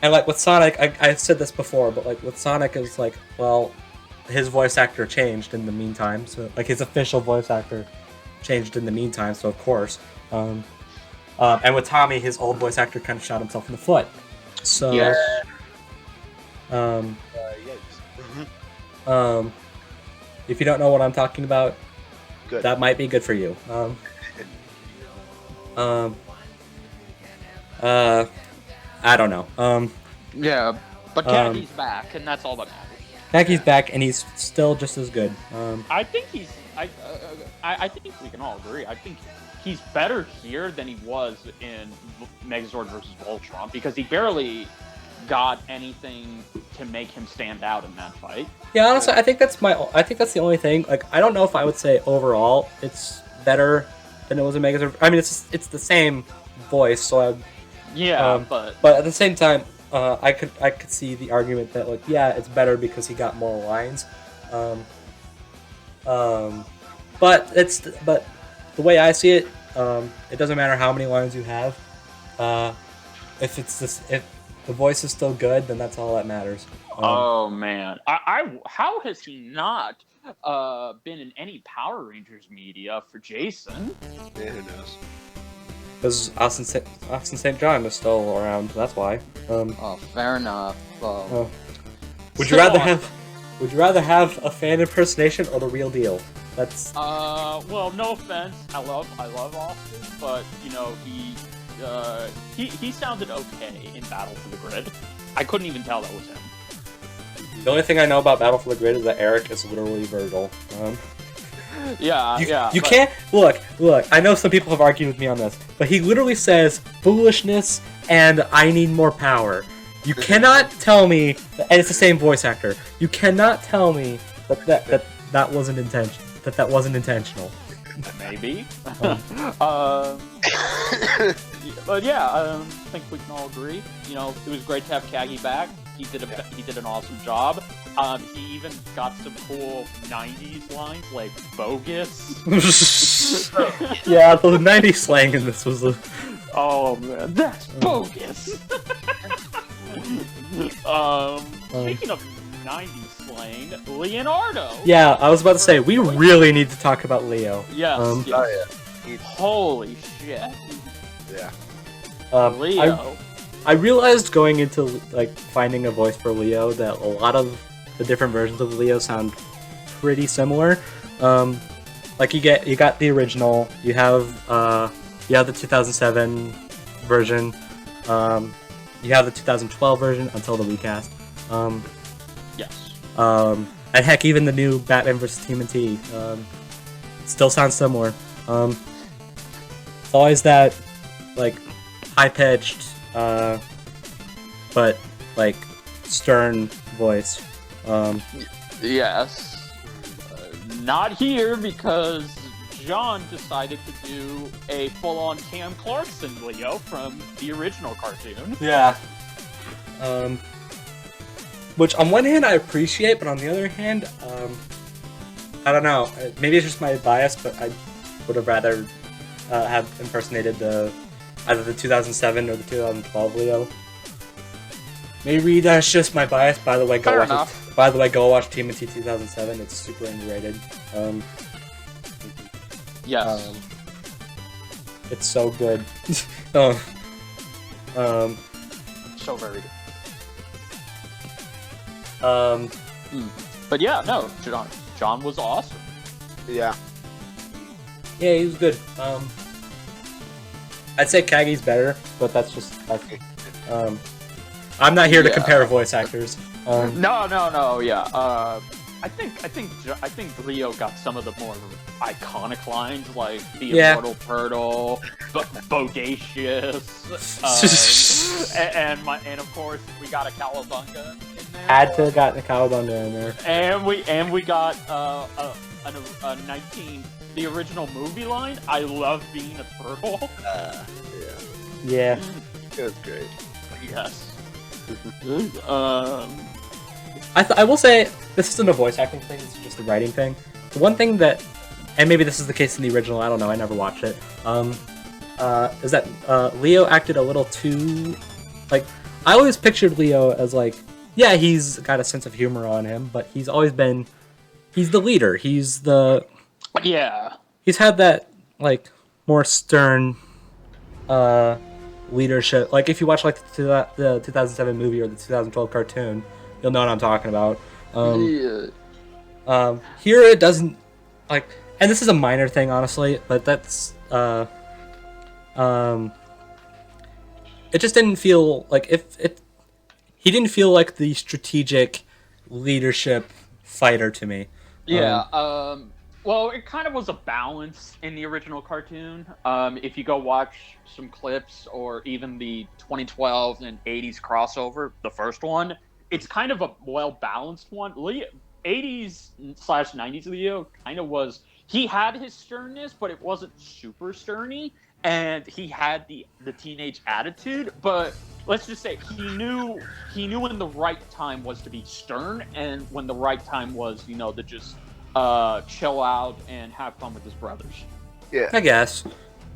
And like with Sonic, I've said this before, but like with Sonic is like, well, his voice actor changed in the meantime, so like his official voice actor changed in the meantime, so of course. And with Tommy, his old voice actor kind of shot himself in the foot. So, Yes. Yikes. If you don't know what I'm talking about, Good. that might be good for you. I don't know. Yeah, but Khakis back, and that's all that matters. Khakis back, and he's still just as good. I think he's. I think we can all agree. I think he's better here than he was in Megazord versus Voltron because he barely got anything to make him stand out in that fight. Yeah, honestly, I think that's the only thing. Like, I don't know if I would say overall it's better than it was in Megazord. I mean, it's the same voice, so But at the same time, I could see the argument that like, yeah, it's better because he got more lines. But the way I see it, it doesn't matter how many lines you have. If the voice is still good, then that's all that matters. oh man, how has he not been in any Power Rangers media for Jason? Yeah, who knows? Because Austin St. John is still around. That's why. Oh, fair enough. Would you rather have a fan impersonation or the real deal? That's Well, no offense. I love Austin, but you know he sounded okay in Battle for the Grid. I couldn't even tell that was him. the only thing I know about Battle for the Grid is that Eric is literally Virgil. You can't look. I know some people have argued with me on this, but he literally says foolishness and I need more power. You cannot tell me, and it's the same voice actor. You cannot tell me that wasn't intentional. That wasn't intentional. Maybe. But yeah, I think we can all agree. You know, it was great to have Kagi back. He did an awesome job. He even got some cool '90s lines like "bogus." Yeah, the '90s slang in this was. Oh man, that's bogus. Speaking of '90s slang, Leonardo. Yeah, I was about to say we really need to talk about Leo. Yes. Oh yeah. Holy shit. Yeah. Leo. I realized going into like finding a voice for Leo that a lot of the different versions of Leo sound pretty similar. Like you got the original, you have the 2007 version, you have the 2012 version until the recast. Yes. And heck, even the new Batman vs. TMNT still sounds similar. It's always that like high-pitched, but like stern voice. Yes. Not here because John decided to do a full-on Cam Clarkson Leo from the original cartoon. Yeah. Which on one hand I appreciate, but on the other hand, I don't know. Maybe it's just my bias, but I would have rather have impersonated either the 2007 or the 2012 Leo. Maybe that's just my bias. By the way, go watch TMNT 2007. It's super underrated. Yes. It's so good. So very good. But yeah, no, John was awesome. Yeah. Yeah, he was good. I'd say Kagi's better, but that's I'm not here to compare voice actors. No, yeah. I think Leo got some of the more iconic lines, like the Immortal Turtle, Bodacious, and of course we got a Cowabunga in there. Had to have gotten a Cowabunga in there. And we got a 19. The original movie line, I love being a turtle. Yeah. It was great. Yes. I will say, this isn't a voice acting thing. This is just a writing thing. The one thing that, and maybe this is the case in the original. I don't know. I never watched it. Is that Leo acted a little too, like, I always pictured Leo as like, yeah, he's got a sense of humor on him, but he's always been, he's the leader. He's had that like more stern leadership. Like if you watch like the 2007 movie or the 2012 cartoon, you'll know what I'm talking about. Here it doesn't, like, and this is a minor thing honestly, but that's it just didn't feel like he didn't feel like the strategic leadership fighter to me. Well, it kind of was a balance in the original cartoon. If you go watch some clips or even the 2012 and 80s crossover, the first one, it's kind of a well-balanced one. 80s/90s Leo kind of was, he had his sternness, but it wasn't super sterny, and he had the teenage attitude, but let's just say he knew when the right time was to be stern and when the right time was, to just chill out and have fun with his brothers. Yeah, I guess.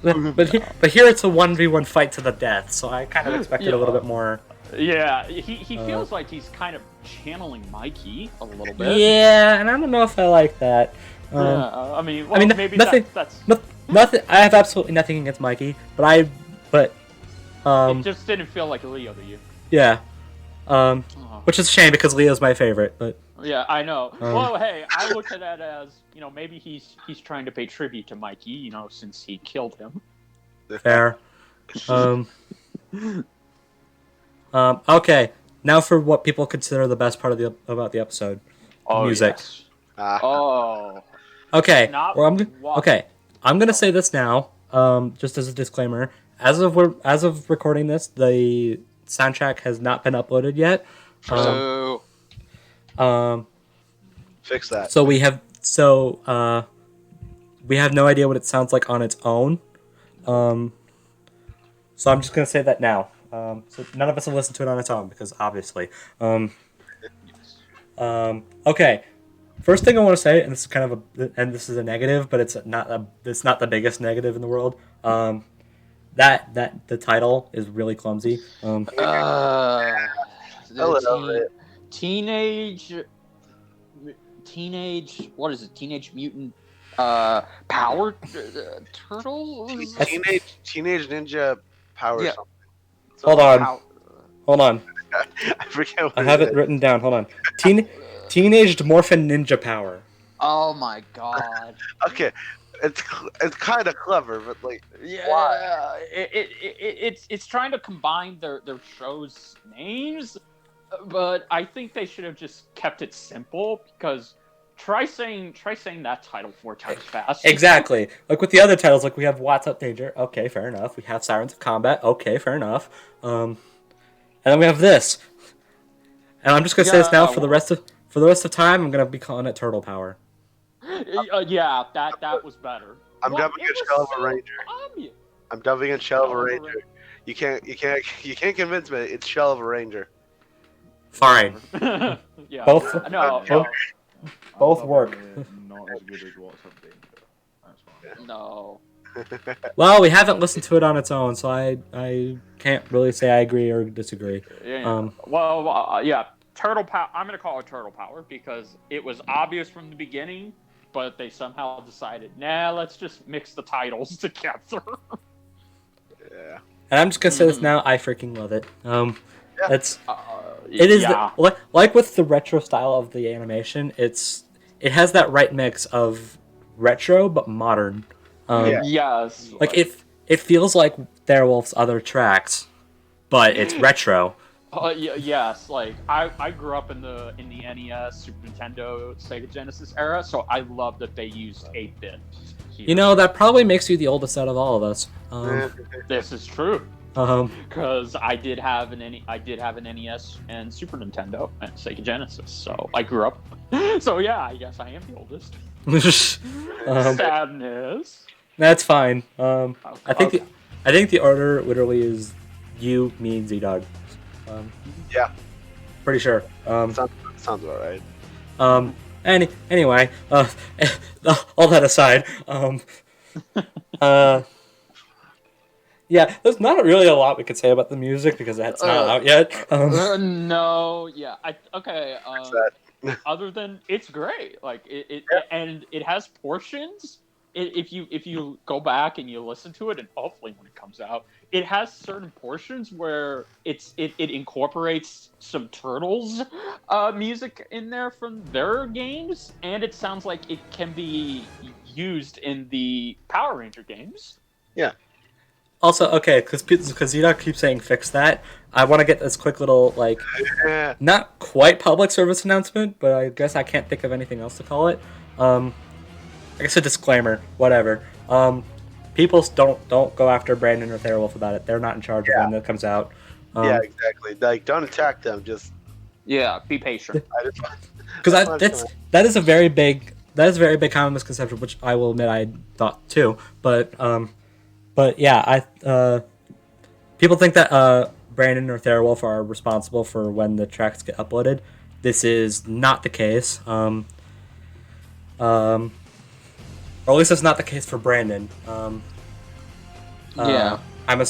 But here it's a 1v1 fight to the death, so I kind of expected a little bit more. Yeah, he feels like he's kind of channeling Mikey a little bit. Yeah, and I don't know if I like that. Maybe nothing. That's nothing. I have absolutely nothing against Mikey, but it just didn't feel like Leo to you. Yeah. Which is a shame because Leo's my favorite, but. Yeah, I know. Well, hey, I look at that as, maybe he's trying to pay tribute to Mikey, since he killed him. Fair. Okay. Now for what people consider the best part about the episode. Music. Yes. Okay. I'm gonna say this now. Just as a disclaimer. As of recording this, the soundtrack has not been uploaded yet. Fix that. So we have no idea what it sounds like on its own. So I'm just gonna say that now. So none of us have listened to it on its own because obviously. Okay. First thing I want to say, and this is kind of this is a negative, but it's not the biggest negative in the world. That the title is really clumsy. Teenage, what is it? Teenage Mutant Power Turtles? Teenage Ninja Power. Yeah. Something. Hold on. I forget. What I have it written down. Hold on. Teenage Morphin Ninja Power. Oh my god. Okay, it's kind of clever, but like, yeah, why? It's trying to combine their shows' names, but I think they should have just kept it simple because try saying that title 4 times fast. Exactly. Like with the other titles, like we have What's Up Danger. Okay, fair enough. We have Sirens of Combat. Okay, fair enough. And then we have this. And I'm just gonna say this now for the rest of time. I'm gonna be calling it Turtle Power. Yeah, that was better. I'm dubbing it Shell of a Ranger. I'm dubbing it Shell of a Ranger. You can't convince me. It's Shell of a Ranger. Fine. Yeah. Both work. Not as good as What's Up Danger. That's fine. No. Well, we haven't listened to it on its own, so I can't really say I agree or disagree. Yeah. Yeah. Turtle Power. I'm gonna call it Turtle Power because it was obvious from the beginning, but they somehow decided, let's just mix the titles together. Yeah. And I'm just gonna say this now. I freaking love it. It is yeah. like with the retro style of the animation. It has that right mix of retro but modern. Yes. Like it feels like Werewolf's other tracks, but it's retro. Yes, like I grew up in the NES, Super Nintendo, Sega Genesis era, so I love that they used 8-bit. That probably makes you the oldest out of all of us. This is true. Because I did have an NES and Super Nintendo and Sega Genesis, so I grew up. So yeah, I guess I am the oldest. Sadness. That's fine. I think the order literally is you, me, and ZDogg. Yeah. Pretty sure. Sounds about right. Anyway, all that aside, yeah, there's not really a lot we could say about the music because that's not out yet. No, yeah, okay. that. Other than it's great, like and it has portions. If you go back and you listen to it, and hopefully when it comes out, it has certain portions where it incorporates some Turtles music in there from their games, and it sounds like it can be used in the Power Ranger games. Yeah. Also, okay, because ZDogg keeps saying fix that, I want to get this quick little, like, not quite public service announcement, but I guess I can't think of anything else to call it. I guess a disclaimer, whatever. People don't go after Brandon or Therewolf about it. They're not in charge of when it comes out. Yeah, exactly. Like, don't attack them. Just be patient. Because that is a very big common misconception, which I will admit I thought too. But yeah, people think that Brandon or Therewolf are responsible for when the tracks get uploaded. This is not the case. Or at least that's not the case for Brandon. Yeah. I'm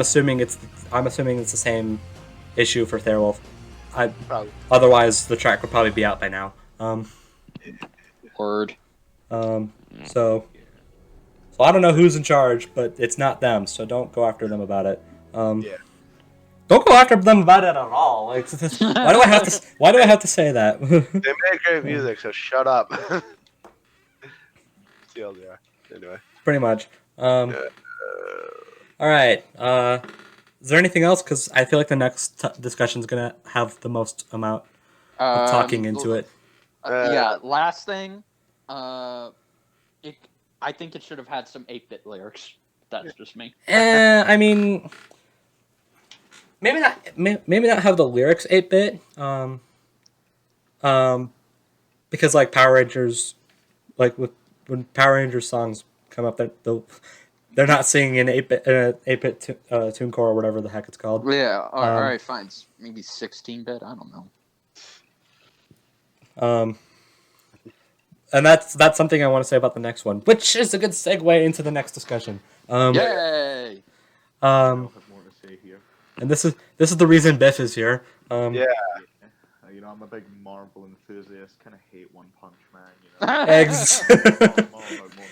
assuming it's the same issue for Therewolf. Probably. Otherwise, the track would probably be out by now. Word. So I don't know who's in charge, but it's not them. So don't go after them about it. Don't go after them about it at all. Like, why do I have to say that? They make great music, so shut up. TLDR. Anyway. Pretty much. All right. Is there anything else? Because I feel like the next discussion is gonna have the most amount of talking into it. Last thing. I think it should have had some 8-bit lyrics. That's just me. I mean, maybe not. Maybe not have the lyrics 8-bit. Because like Power Rangers, like when Power Rangers songs come up, they're not singing an 8-bit TuneCore or whatever the heck it's called. Yeah. All right. Fine. Maybe 16-bit. I don't know. And that's something I want to say about the next one, which is a good segue into the next discussion. Yay! I have more to say here. And this is the reason Biff is here. Yeah. You know, I'm a big Marvel enthusiast. Kind of hate One Punch Man. You know. Eggs.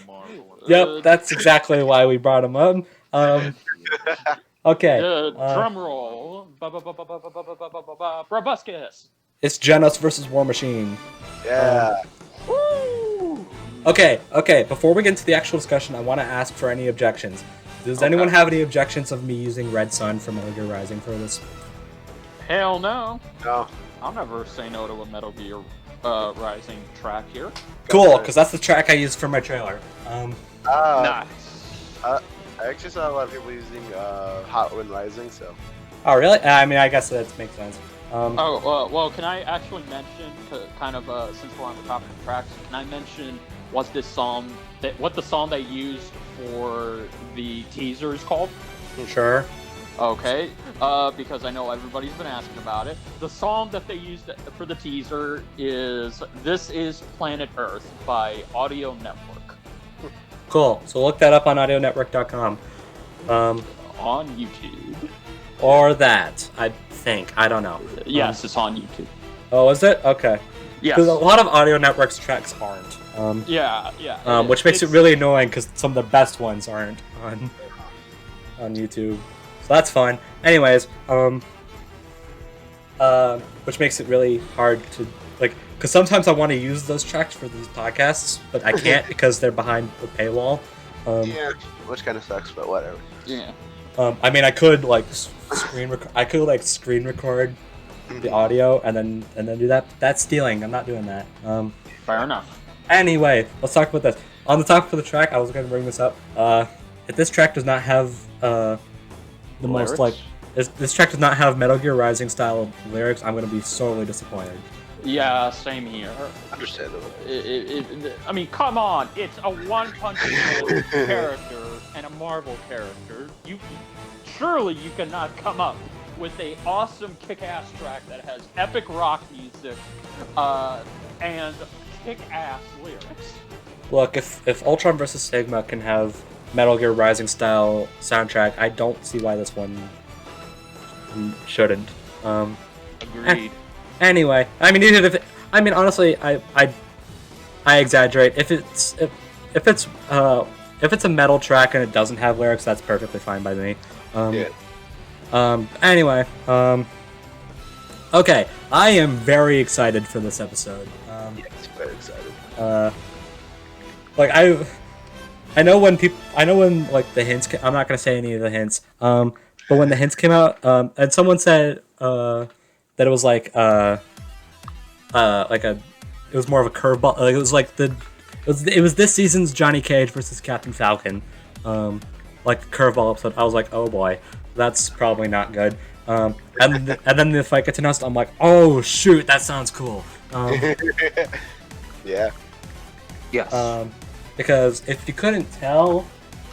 Marvel. Yep, that's exactly why we brought him up. Okay. Drum roll. Brobuscus. It's Genos versus War Machine. Yeah. Woo! Okay. Before we get into the actual discussion, I want to ask for any objections. Does anyone have any objections of me using Red Sun from Metal Gear Rising for this? Hell no. No. I'll never say no to a Metal Gear Rising track here. Cool, because that's the track I used for my trailer. Nice. I actually saw a lot of people using Hot Wind Rising, so. Oh, really? I mean, I guess that makes sense. Well, can I actually mention, kind of, since we're on the topic of tracks, can I mention what the song they used for the teaser is called? Sure. Okay, because I know everybody's been asking about it. The song that they used for the teaser is "This Is Planet Earth" by Audio Network. Cool. So look that up on audionetwork.com. On YouTube. Or that, I think. I don't know. Yes, it's on YouTube. Oh, is it? Okay. Yes. Because a lot of Audio Network's tracks aren't. Yeah. Which makes it really annoying because some of the best ones aren't on YouTube. So that's fun. Anyways, which makes it really hard to, like, because sometimes I want to use those tracks for these podcasts, but I can't because they're behind the paywall. Yeah, which kind of sucks, but whatever. Yeah. I mean, I could like screen record the audio and then do that. That's stealing. I'm not doing that. Fair enough. Anyway, let's talk about this. On the topic of the track, I was going to bring this up. If this track does not have the lyrics? most like, this track does not have Metal Gear Rising style lyrics, I'm going to be sorely disappointed. Yeah, same here. Understandable. I mean, come on! It's a One Punch Man character and a Marvel character. Surely you cannot come up with a awesome kick-ass track that has epic rock music, and kick-ass lyrics. Look, if Ultron vs. Sigma can have Metal Gear Rising style soundtrack, I don't see why this one shouldn't. Agreed. Anyway, I mean, even if honestly, I exaggerate. If it's a metal track and it doesn't have lyrics, that's perfectly fine by me. Anyway, okay, I am very excited for this episode. Yes, very excited. Like I know when like the hints. I'm not gonna say any of the hints. But when the hints came out, and someone said that it was like it was more of a curveball. It was like it was this season's Johnny Cage versus Captain Falcon, like curveball episode. I was like, oh boy, that's probably not good. And then the fight gets announced. I'm like, oh shoot, that sounds cool. Yeah. Yes. Because if you couldn't tell,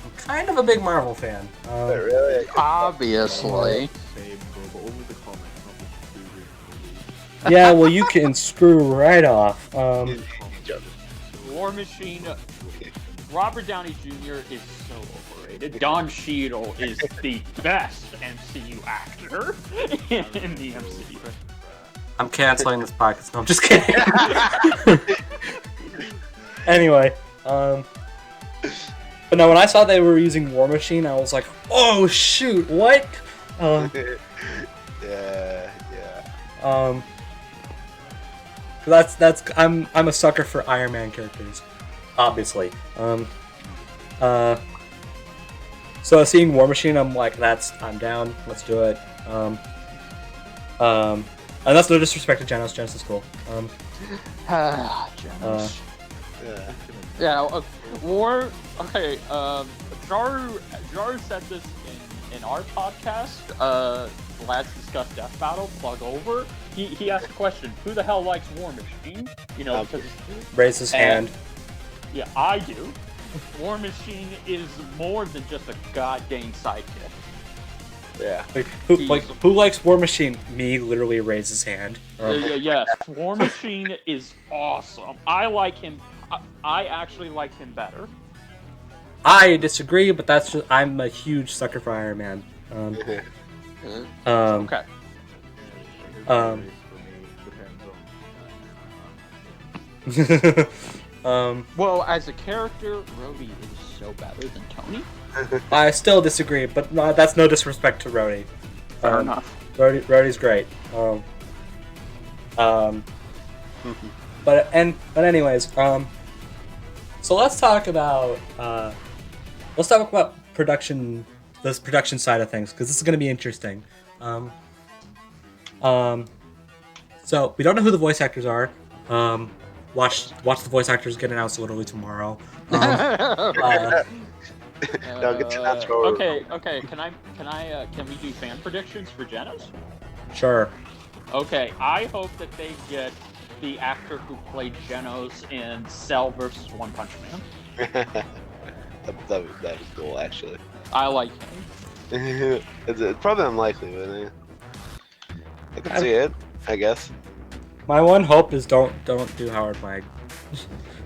I'm kind of a big Marvel fan. Really? Obviously. Same, bro, but only the comics, not the movie. Yeah, well, you can screw right off. War Machine. Robert Downey Jr. is so overrated. Don Cheadle is the best MCU actor in the MCU. I'm canceling this podcast. No, I'm just kidding. Anyway, but no, when I saw they were using War Machine, I was like, oh shoot, what? Yeah. That's I'm a sucker for Iron Man characters, obviously. So seeing War Machine, I'm like, I'm down. Let's do it. And that's no disrespect to Genos. Genos is cool. Genos. Yeah. War. Okay. Jaru said this in our podcast. Lads Discuss Death Battle. Plug over. He asked a question. Who the hell likes War Machine? You know, because raise his hand. Yeah, I do. War Machine is more than just a goddamn sidekick. Yeah. Who likes War Machine? Me literally raise his hand. Yes, War Machine is awesome. I like him. I actually like him better. I disagree, but that's just I'm a huge sucker for Iron Man. Okay. Well, as a character, Rhodey is so better than Tony. I still disagree, but that's no disrespect to Rhodey. Fair enough. Rhodey's great. But anyways, so let's talk about production, this production side of things, because this is going to be interesting. So we don't know who the voice actors are. Watch the voice actors get announced literally tomorrow. Don't get announced. Okay. Can we do fan predictions for Genos? Sure. Okay, I hope that they get the actor who played Genos in Cell vs. One Punch Man. That was cool, actually. I like him. It's probably unlikely, but I can see it, I guess. My one hope is don't do Howard Flagg,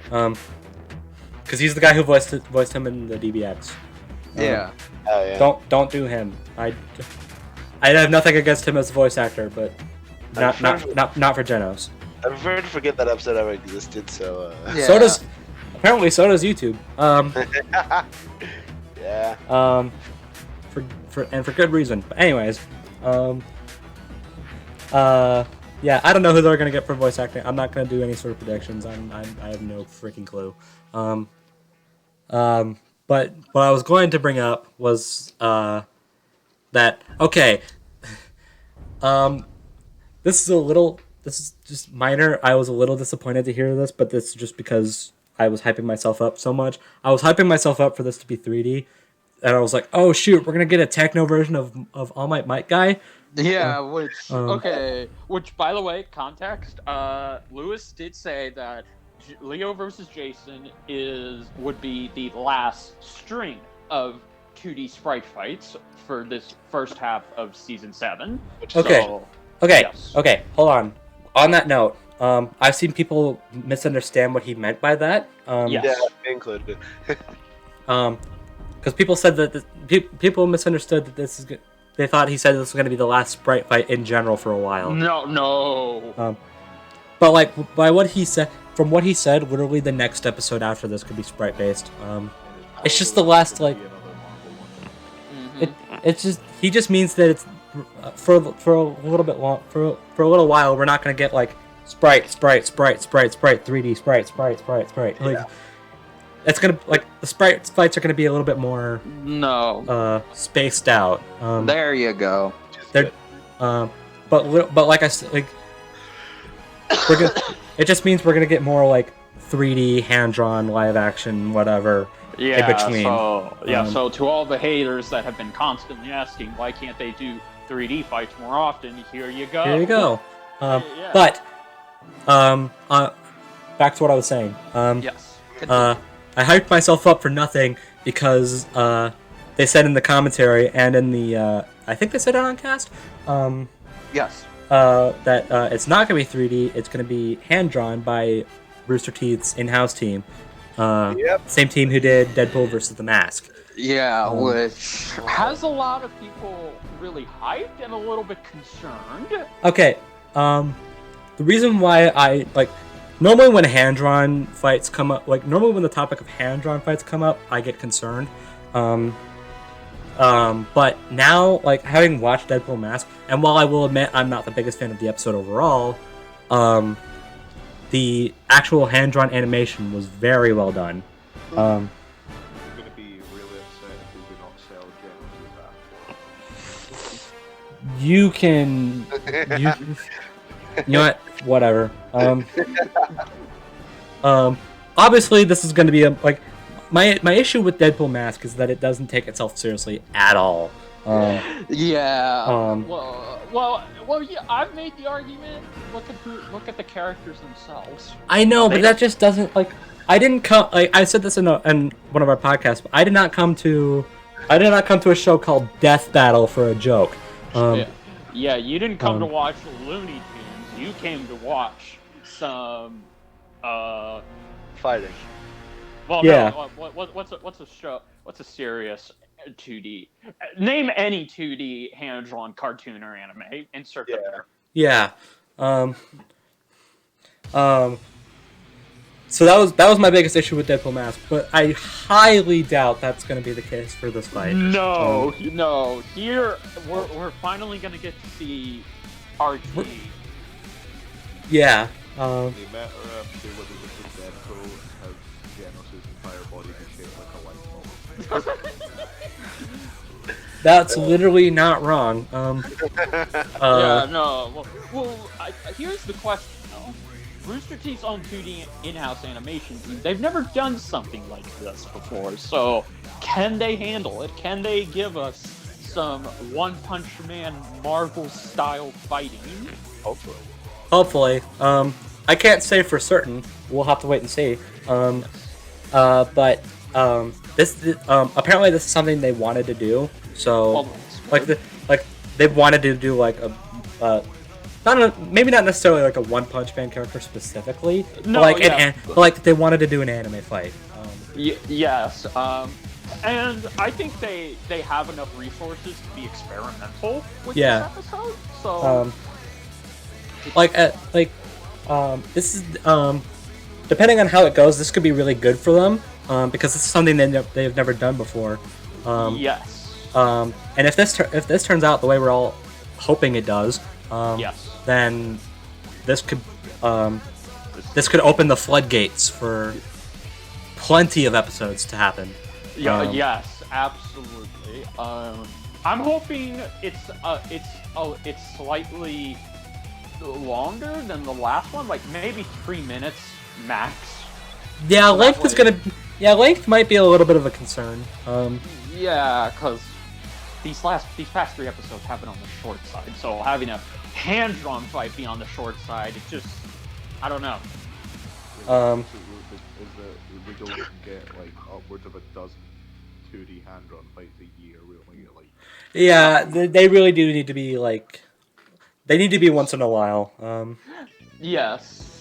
because he's the guy who voiced him in the DBX. Yeah. Oh yeah. Don't do him. I have nothing against him as a voice actor, but not for Genos. I prefer to forget that episode ever existed. So. Yeah. So does YouTube. Yeah. For good reason. But anyways, yeah, I don't know who they're gonna get for voice acting. I'm not gonna do any sort of predictions. I have no freaking clue. But what I was going to bring up was that okay. This is just minor. I was a little disappointed to hear this, but this is just because I was hyping myself up so much. I was hyping myself up for this to be 3D, and I was like, oh shoot, we're gonna get a techno version of All Might Might guy. Yeah, which by the way, context. Lewis did say that Leo versus Jason would be the last string of 2D sprite fights for this first half of season 7. Okay. So, Okay. yes. Okay. Hold on. On that note, I've seen people misunderstand what he meant by that. Yes. Yeah, included. Because people said that people misunderstood that this is good. They thought he said this was going to be the last sprite fight in general for a while. No. But like by what he said, from what he said, literally the next episode after this could be sprite based. It's just the last like. It's just he just means that it's for a little bit long for a little while we're not going to get like sprite 3D sprite. Like it's gonna like the sprite fights are going to be a little bit more spaced out. There you go. They're but like I said, like we're gonna. It just means we're gonna get more like 3D hand drawn live action whatever. Yeah, in between. So to all the haters that have been constantly asking why can't they do 3D fights more often, here you go. Here you go. Yeah. But back to what I was saying. Yes. I hyped myself up for nothing because they said in the commentary and in the I think they said it on cast. Yes. That it's not gonna be 3D. It's gonna be hand drawn by Rooster Teeth's in-house team. Same team who did Deadpool versus the Mask. Yeah, which Has a lot of people really hyped and a little bit concerned. Okay, the reason why I like normally when hand-drawn fights come up, like normally when the topic of hand-drawn fights come up, I get concerned. But now, like having watched Deadpool Mask, and while I will admit I'm not the biggest fan of the episode overall, the actual hand-drawn animation was very well done. I'm gonna be really upset if we do not sell gems with that. You can, you know what? Whatever. Obviously, this is going to be a like my issue with Deadpool Mask is that it doesn't take itself seriously at all. yeah. Well, yeah. I've made the argument. Look at the characters themselves. I know, but that just doesn't like. I didn't come. Like I said this in one of our podcasts. But I did not come to a show called Death Battle for a joke. Yeah, you didn't come to watch Looney Tunes. You came to watch some Fighting. Well, yeah. no. What's a show? What's a serious 2D? Name any 2D hand-drawn cartoon or anime. Insert them there. Yeah. So that was my biggest issue with Deadpool Mask, but I highly doubt that's going to be the case for this fight. No. Here we're finally going to get to see RT. Yeah. The matter after whether this is Deadpool has Genos' entire body been shaped like a light bulb. That's literally not wrong. Yeah, no. Well, here's the question, though. Rooster Teeth's own 2D in-house animation team, they've never done something like this before, so can they handle it? Can they give us some One Punch Man Marvel-style fighting? Hopefully. I can't say for certain. We'll have to wait and see. But this apparently this is something they wanted to do. So they wanted to do like a maybe not necessarily like a One Punch Man character specifically, No, but like they wanted to do an anime fight. Yes, and I think they have enough resources to be experimental with this episode. So, this is depending on how it goes, this could be really good for them because this is something they've never done before. Yes. And if this turns out the way we're all hoping it does, yes. Then this could open the floodgates for plenty of episodes to happen. Yeah, yes, absolutely. I'm hoping it's slightly longer than the last one, like maybe 3 minutes max. Yeah, So length might be a little bit of a concern. Yeah, because these past 3 episodes have been on the short side, so having a hand-drawn fight be on the short side, it just, I don't know. Is that we don't get like upwards of a dozen 2D hand-drawn fights a year. We only get like. Yeah, they really do need to be like. They need to be once in a while. Yes.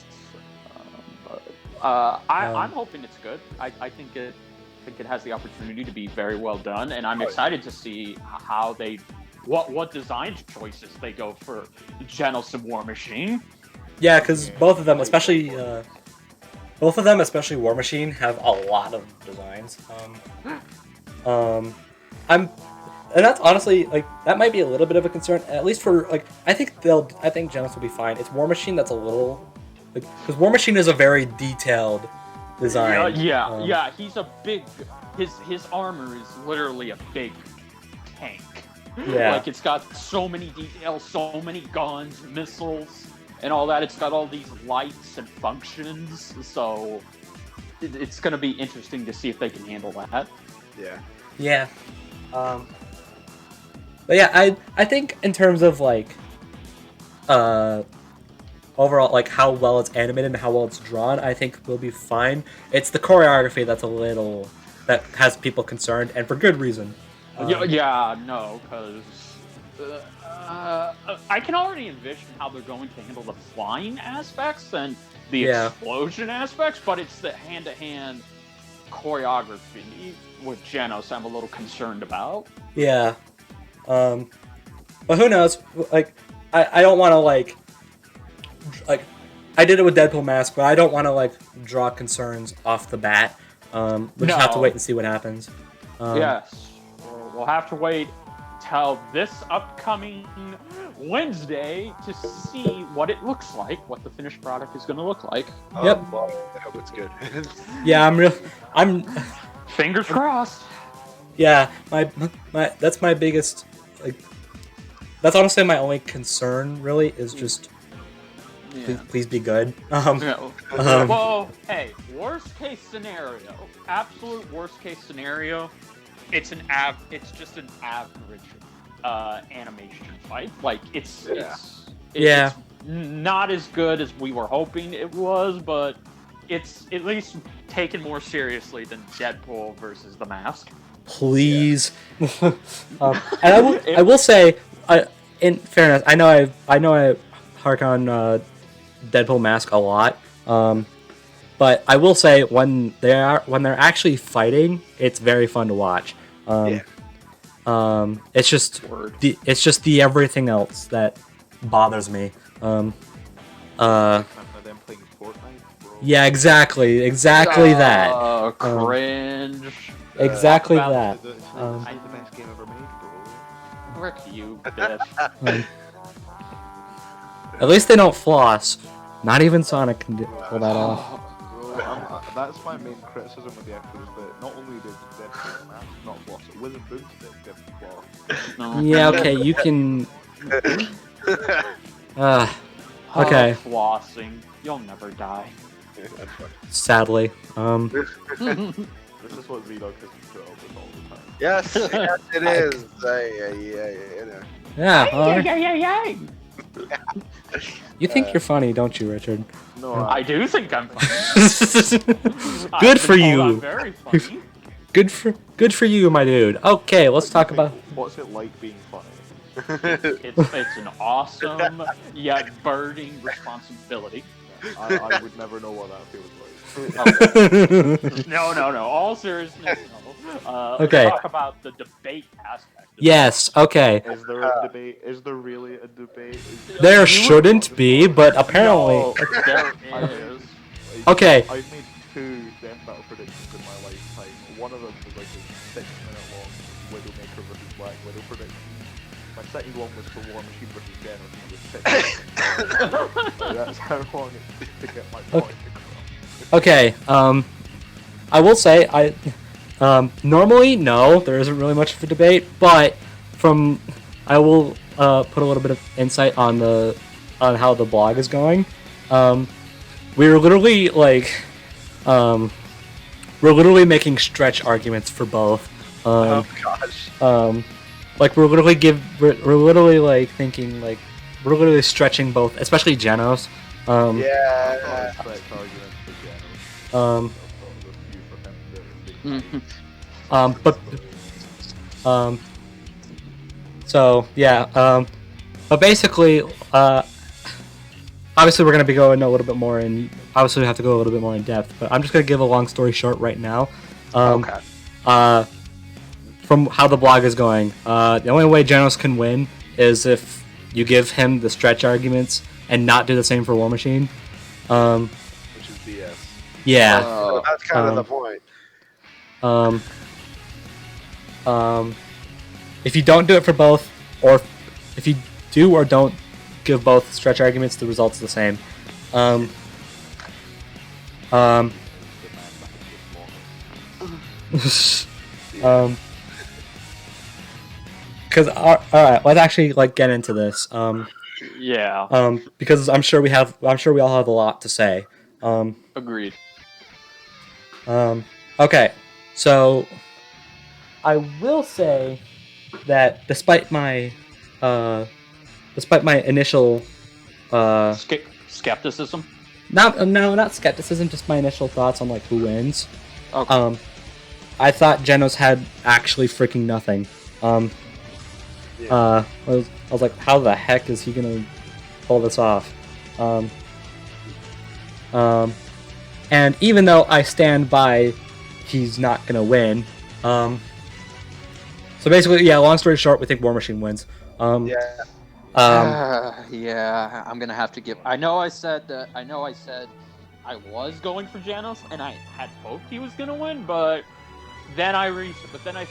I'm hoping it's good. I think it has the opportunity to be very well done, and I'm excited to see how they what design choices they go for Genos and War Machine. Yeah, because both of them, especially War Machine, have a lot of designs. And that's honestly like that might be a little bit of a concern, at least for like I think Genos will be fine. It's War Machine that's a little because War Machine is a very detailed design. Yeah. He's a big. His armor is literally a big tank. Yeah. Like it's got so many details, so many guns, missiles, and all that. It's got all these lights and functions. So it's going to be interesting to see if they can handle that. Yeah. Yeah. But yeah, I think in terms of like overall like how well it's animated and how well it's drawn, I think we'll be fine. It's the choreography that has people concerned, and for good reason. Because I can already envision how they're going to handle the flying aspects and the explosion aspects, but it's the hand-to-hand choreography with Genos I'm a little concerned about. Yeah. But who knows? Like, I don't want to like I did it with Deadpool Mask, but I don't want to like draw concerns off the bat. We'll just have to wait and see what happens. Yes, we'll have to wait till this upcoming Wednesday to see what it looks like, what the finished product is going to look like. Yep. Well, I hope it's good. Yeah, I'm fingers crossed. Yeah, that's my biggest like. That's honestly my only concern. Really, is just please be good. Well, hey, worst case scenario, absolute worst case scenario, it's just an average animation fight. Like it's not as good as we were hoping it was, but it's at least taken more seriously than Deadpool versus The Mask. Please, and I will say, in fairness, I know I hark on Deadpool Mask a lot, but I will say when they're actually fighting, it's very fun to watch. It's just the everything else that bothers me. Them playing Fortnite, bro. Yeah, exactly that. Cringe. Exactly that. It's the best game ever made, bro. Frick you, bitch. At least they don't floss. Not even Sonic can pull that off. Bro, that's my main criticism of the episode, is that not only did Deadpool Mask not floss, it wasn't Boots that didn't floss. No. Yeah, okay, you can. Okay. Flossing. You'll never die. Sadly. This is what ZDogg has to put up with all the time. Yes, it is. Yeah. Yeah. Well, Yay! you think you're funny, don't you, Richard? No, I do think I'm funny. Good for you. I'm very funny. Good for you, my dude. Okay, let's talk about. What's it like being funny? It's an awesome yet burdening responsibility. I would never know what that feels like. No. All seriousness, no. Okay. Let's talk about the debate aspect. Yes. Okay. Is there a debate? Is there really a debate? There shouldn't be, but apparently. No, there is. Okay. I've made 2 death battle predictions in my lifetime. One of them was like a 6-minute long Widowmaker versus Black Widow prediction. My second one was for War Machine versus Genos, and it was 6 minutes. So that's how long it took to get my point across. Okay. I will say normally no, there isn't really much of a debate, but I will put a little bit of insight on how the blog is going. We were literally making stretch arguments for both. Oh gosh. We're literally like thinking like we're literally stretching both, especially Genos. Yeah. Stretch arguments for Genos. So yeah, but basically, obviously we're going to be going a little bit more in. Obviously, we have to go a little bit more in depth, but I'm just going to give a long story short right now. Okay. From how the blog is going, the only way Genos can win is if you give him the stretch arguments and not do the same for War Machine. Which is BS. Yeah. So that's kind of the point. If you don't do it for both, or if you do or don't give both stretch arguments, the result's the same. Because all right, let's actually get into this. Yeah. Because I'm sure we all have a lot to say. Agreed. Okay, so I will say that despite my initial Skepticism. not skepticism, just my initial thoughts on who wins. Okay. I thought Genos had actually freaking nothing. I was like, how the heck is he gonna pull this off? And even though I stand by he's not gonna win, so basically, yeah. Long story short, we think War Machine wins. Yeah, I'm gonna have to give. I know I said I was going for Janos, and I had hoped he was gonna win, but then I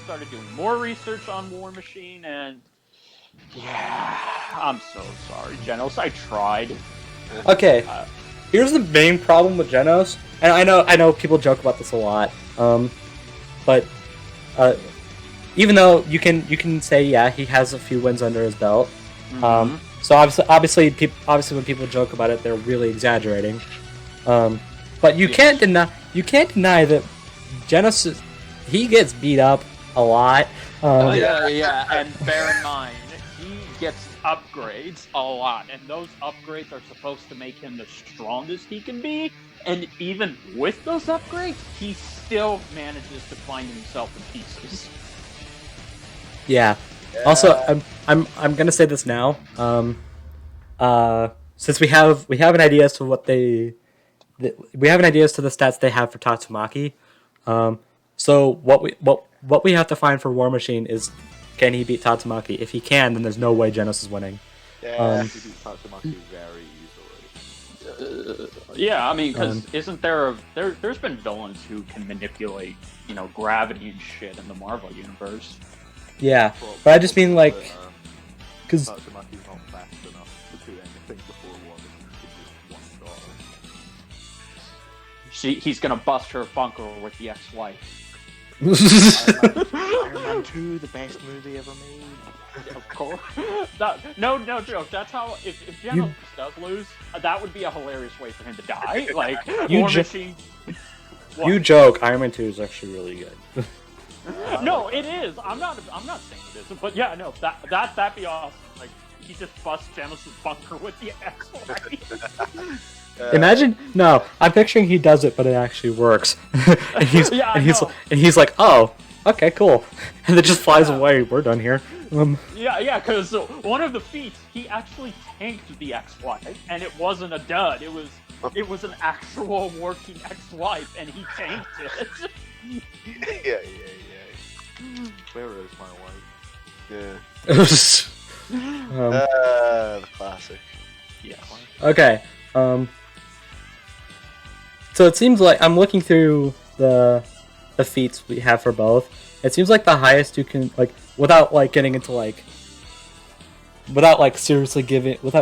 started doing more research on War Machine, and yeah, I'm so sorry, Janos. I tried. Okay, here's the main problem with Genos, and I know people joke about this a lot, but even though you can say, yeah, he has a few wins under his belt. Mm-hmm. So obviously when people joke about it, they're really exaggerating. But you can't deny that Genos, he gets beat up a lot. Yeah, and bear in mind, he gets upgrades a lot, and those upgrades are supposed to make him the strongest he can be. And even with those upgrades, he still manages to find himself in pieces. Yeah. Also, I'm gonna say this now. Since we have an idea as to we have an idea as to the stats they have for Tatsumaki. So what we have to find for War Machine is, can he beat Tatsumaki? If he can, then there's no way Genos is winning. Yeah. He beats Tatsumaki very easily. Yeah, I mean, because isn't there's been villains who can manipulate, gravity and shit in the Marvel universe. Yeah, but I just mean because Tatsumaki's not fast enough to do anything before War Machine could just one shot. He's gonna bust her bunker with the ex-wife. Iron Man 2, the best movie ever made. Of course. No joke. That's how. If Genos does lose, that would be a hilarious way for him to die. War Machine. You joke. Iron Man 2 is actually really good. No, it is. I'm not saying it isn't, but yeah, no, that'd be awesome. He just busts Genos' bunker with the X-Wing. Imagine, no, I'm picturing he does it, but it actually works. and he's like, oh, okay, cool, and it just flies away. We're done here. Yeah, because one of the feats, he actually tanked the X-Wife, and it wasn't a dud. It was an actual working X-Wife, and he tanked it. Yeah. Where is my wife? Yeah. The classic. Yes. Okay. So it seems like I'm looking through the feats we have for both. It seems like the highest you can without getting into without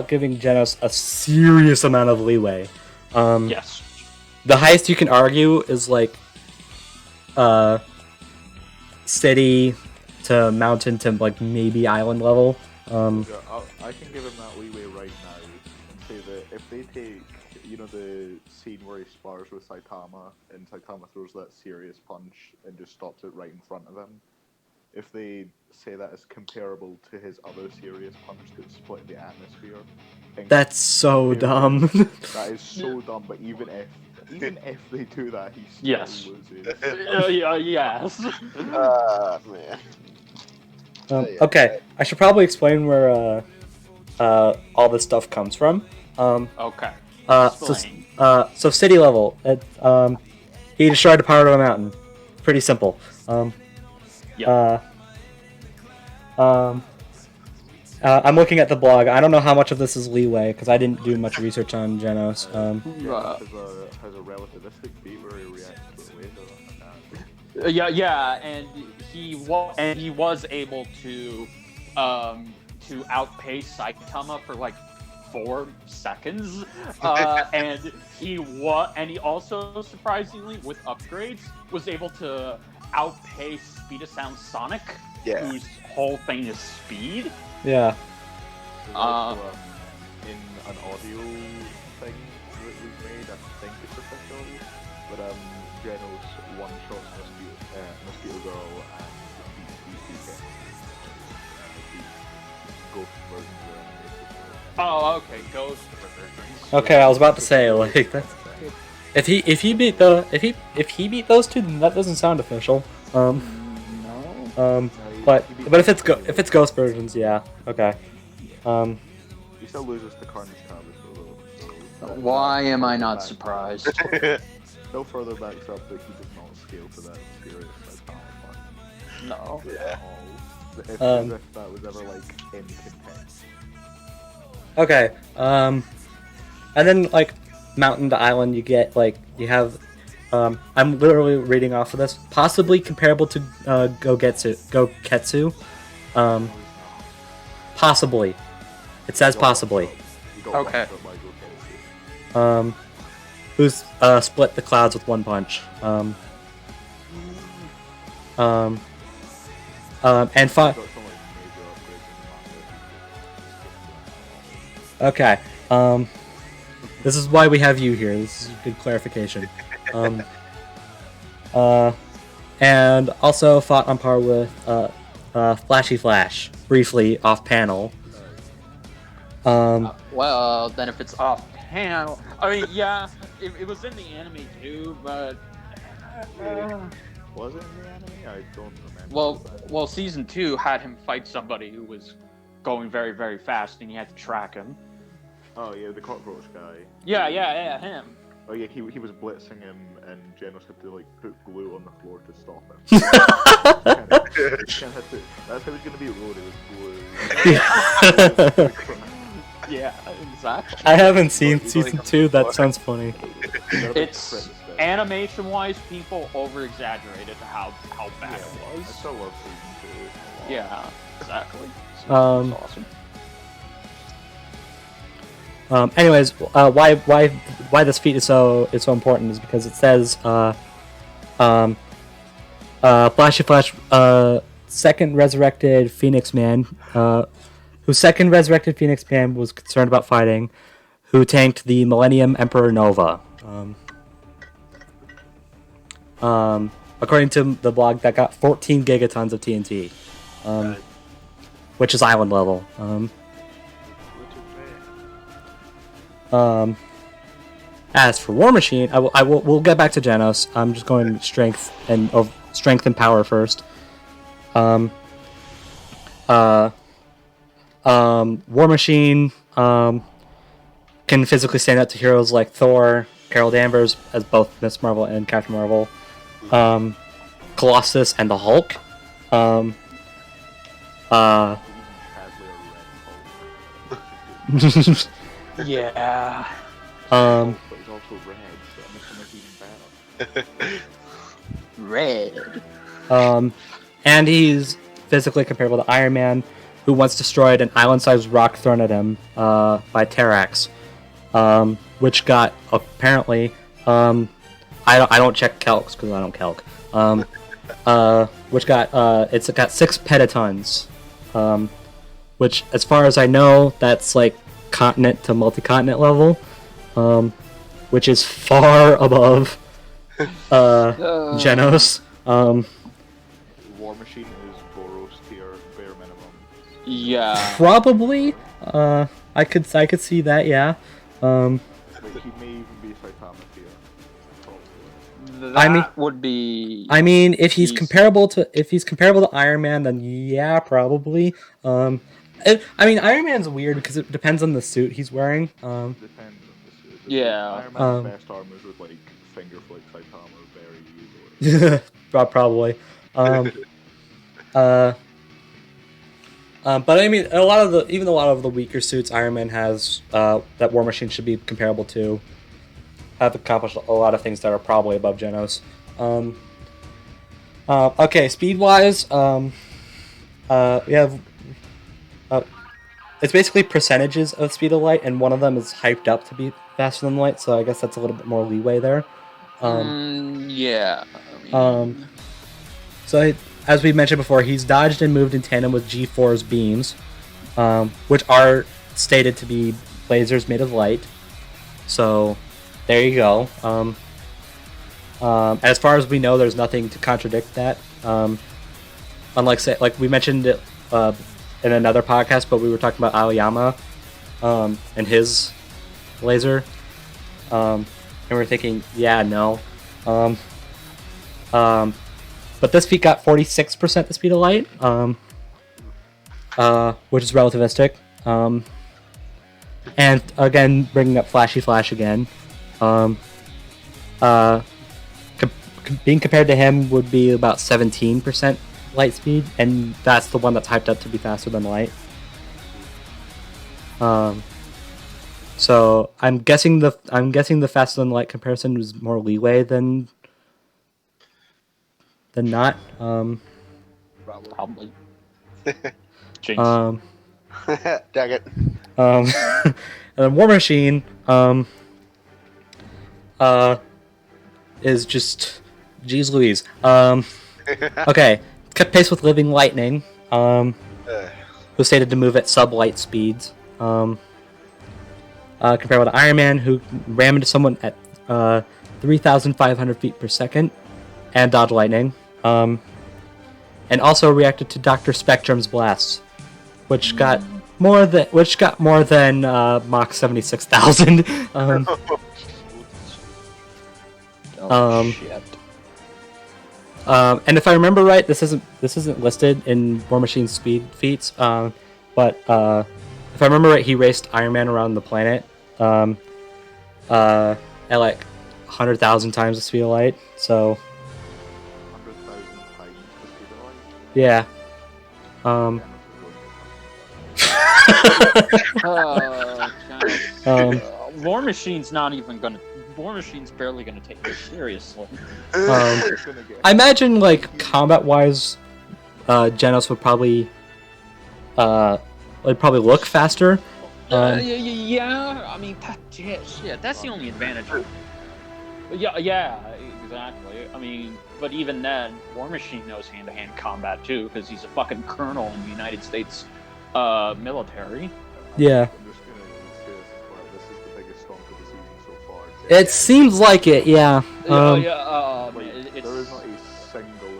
giving Genos a serious amount of leeway. Yes. The highest you can argue is city to mountain to maybe island level. I can give him that leeway right now and say that if they take, the scene where he spars with Saitama and Saitama throws that serious punch and just stops it right in front of him, if they say that is comparable to his other serious punch that split the atmosphere, that's so dumb. That is so dumb, but even if they do that, he still Yes. loses. Yes. Man. Okay, I should probably explain where all this stuff comes from. Okay. So Explain. so city level. He destroyed a part of a mountain. Pretty simple. Yep. I'm looking at the blog. I don't know how much of this is leeway because I didn't do much research on Genos. Genos has a relativistic beat where he reacts to a laser. Yeah, and he was able to outpace Saitama for like 4 seconds, and he also surprisingly with upgrades was able to outpace Speed of Sound Sonic, whose whole thing is speed. Yeah. In an audio thing that was made, I think it's official, but Genos one-shots Mosquito Girl and beats Ghost versions of them. Oh, okay, Ghost versions. Okay, I was about to say like that's, if he beat those two, then that doesn't sound official. No. But if it's Ghost versions, yeah. Okay. He still loses to Carnage Travis though. Why am I not surprised? No further backs up that he does not scale to that serious like No. Yeah. If that was ever like in content. Okay. And then like mountain to island, you have. I'm literally reading off of this. Possibly comparable to Goketsu. Possibly. It says possibly. Okay. Who's split the clouds with one punch. And fought. Okay. This is why we have you here. This is good clarification. And also fought on par with Flashy Flash briefly off panel. Well, then if it's off. Panel. I mean, yeah, it was in the anime too, but Was it in the anime? I don't remember. well, season 2 had him fight somebody who was going very, very fast, and he had to track him. Oh yeah, the cockroach guy. Yeah, him. Oh yeah, he was blitzing him, and Genos had to like put glue on the floor to stop him. That's how he's gonna beat Road. It was glue. Yeah, exactly. I haven't seen season 2. That sounds funny. It's animation-wise, people over-exaggerated how bad it I was. still love season 2. Yeah, exactly. Um, Awesome. Anyways, why this feat is so important is because it says Flashy Flash second resurrected Phoenix Man whose second resurrected Phoenix Man was concerned about fighting, who tanked the Millennium Emperor Nova. According to the blog, that got 14 gigatons of TNT, which is island level. As for War Machine, we'll get back to Genos. I'm just going strength and power first. War Machine can physically stand up to heroes like Thor, Carol Danvers as both Miss Marvel and Captain Marvel, Colossus, and the Hulk. Yeah. But he's also red, so it makes him look even better. Red. And he's physically comparable to Iron Man, who once destroyed an island-sized rock thrown at him by Terrax, which got apparently I don't check calcs because I don't calc. Which got it's got 6 petatons, which, as far as I know, that's like continent to multi-continent level, which is far above Genos. War Machine is Boros tier, bare minimum. Yeah. Probably. I could see that. Yeah. Like, he may even be Saitama tier. That would be. I mean, if he's comparable to Iron Man, then yeah, probably. I mean, Iron Man's weird because it depends on the suit he's wearing. Depends on the suit. Yeah. Iron Man's best armors with like finger flick type armor very easily. Probably. But I mean, a lot of the weaker suits Iron Man has that War Machine should be comparable to have accomplished a lot of things that are probably above Genos. Okay, speed wise, we have it's basically percentages of speed of light, and one of them is hyped up to be faster than light. So I guess that's a little bit more leeway there. Yeah. So, as we mentioned before, he's dodged and moved in tandem with G4's beams, which are stated to be lasers made of light. So, there you go. As far as we know, there's nothing to contradict that. Unlike, say, like we mentioned it in another podcast, but we were talking about Aoyama and his laser. And we're thinking, yeah, no. But this feat got 46% the speed of light, which is relativistic. And again, bringing up Flashy Flash again. Being compared to him would be about 17% light speed, and that's the one that's hyped up to be faster than light. So I'm guessing the faster than light comparison was more leeway than not. Probably. Jinx. Dang it. And then War Machine is just geez Louise. Okay, kept pace with Living Lightning, who's stated to move at sub-light speeds. Compared with Iron Man, who ran into someone at 3,500 feet per second and dodged lightning. And also reacted to Dr. Spectrum's blasts, which got more than Mach 76,000. Shit. And if I remember right, this isn't listed in War Machine's speed feats. But if I remember right, he raced Iron Man around the planet at like 100,000 times the speed of light. So 100,000 times the speed of light. yeah. War Machine's not even gonna. War Machine's barely gonna take this seriously. I imagine like combat-wise, Genos would probably look faster. Yeah, I mean, that's the only advantage. Yeah, exactly. I mean, but even then, War Machine knows hand-to-hand combat too, because he's a fucking colonel in the United States military. Yeah. I'm just gonna say this, but this is the biggest stomp of the season so far. It seems like it, yeah. There is not a single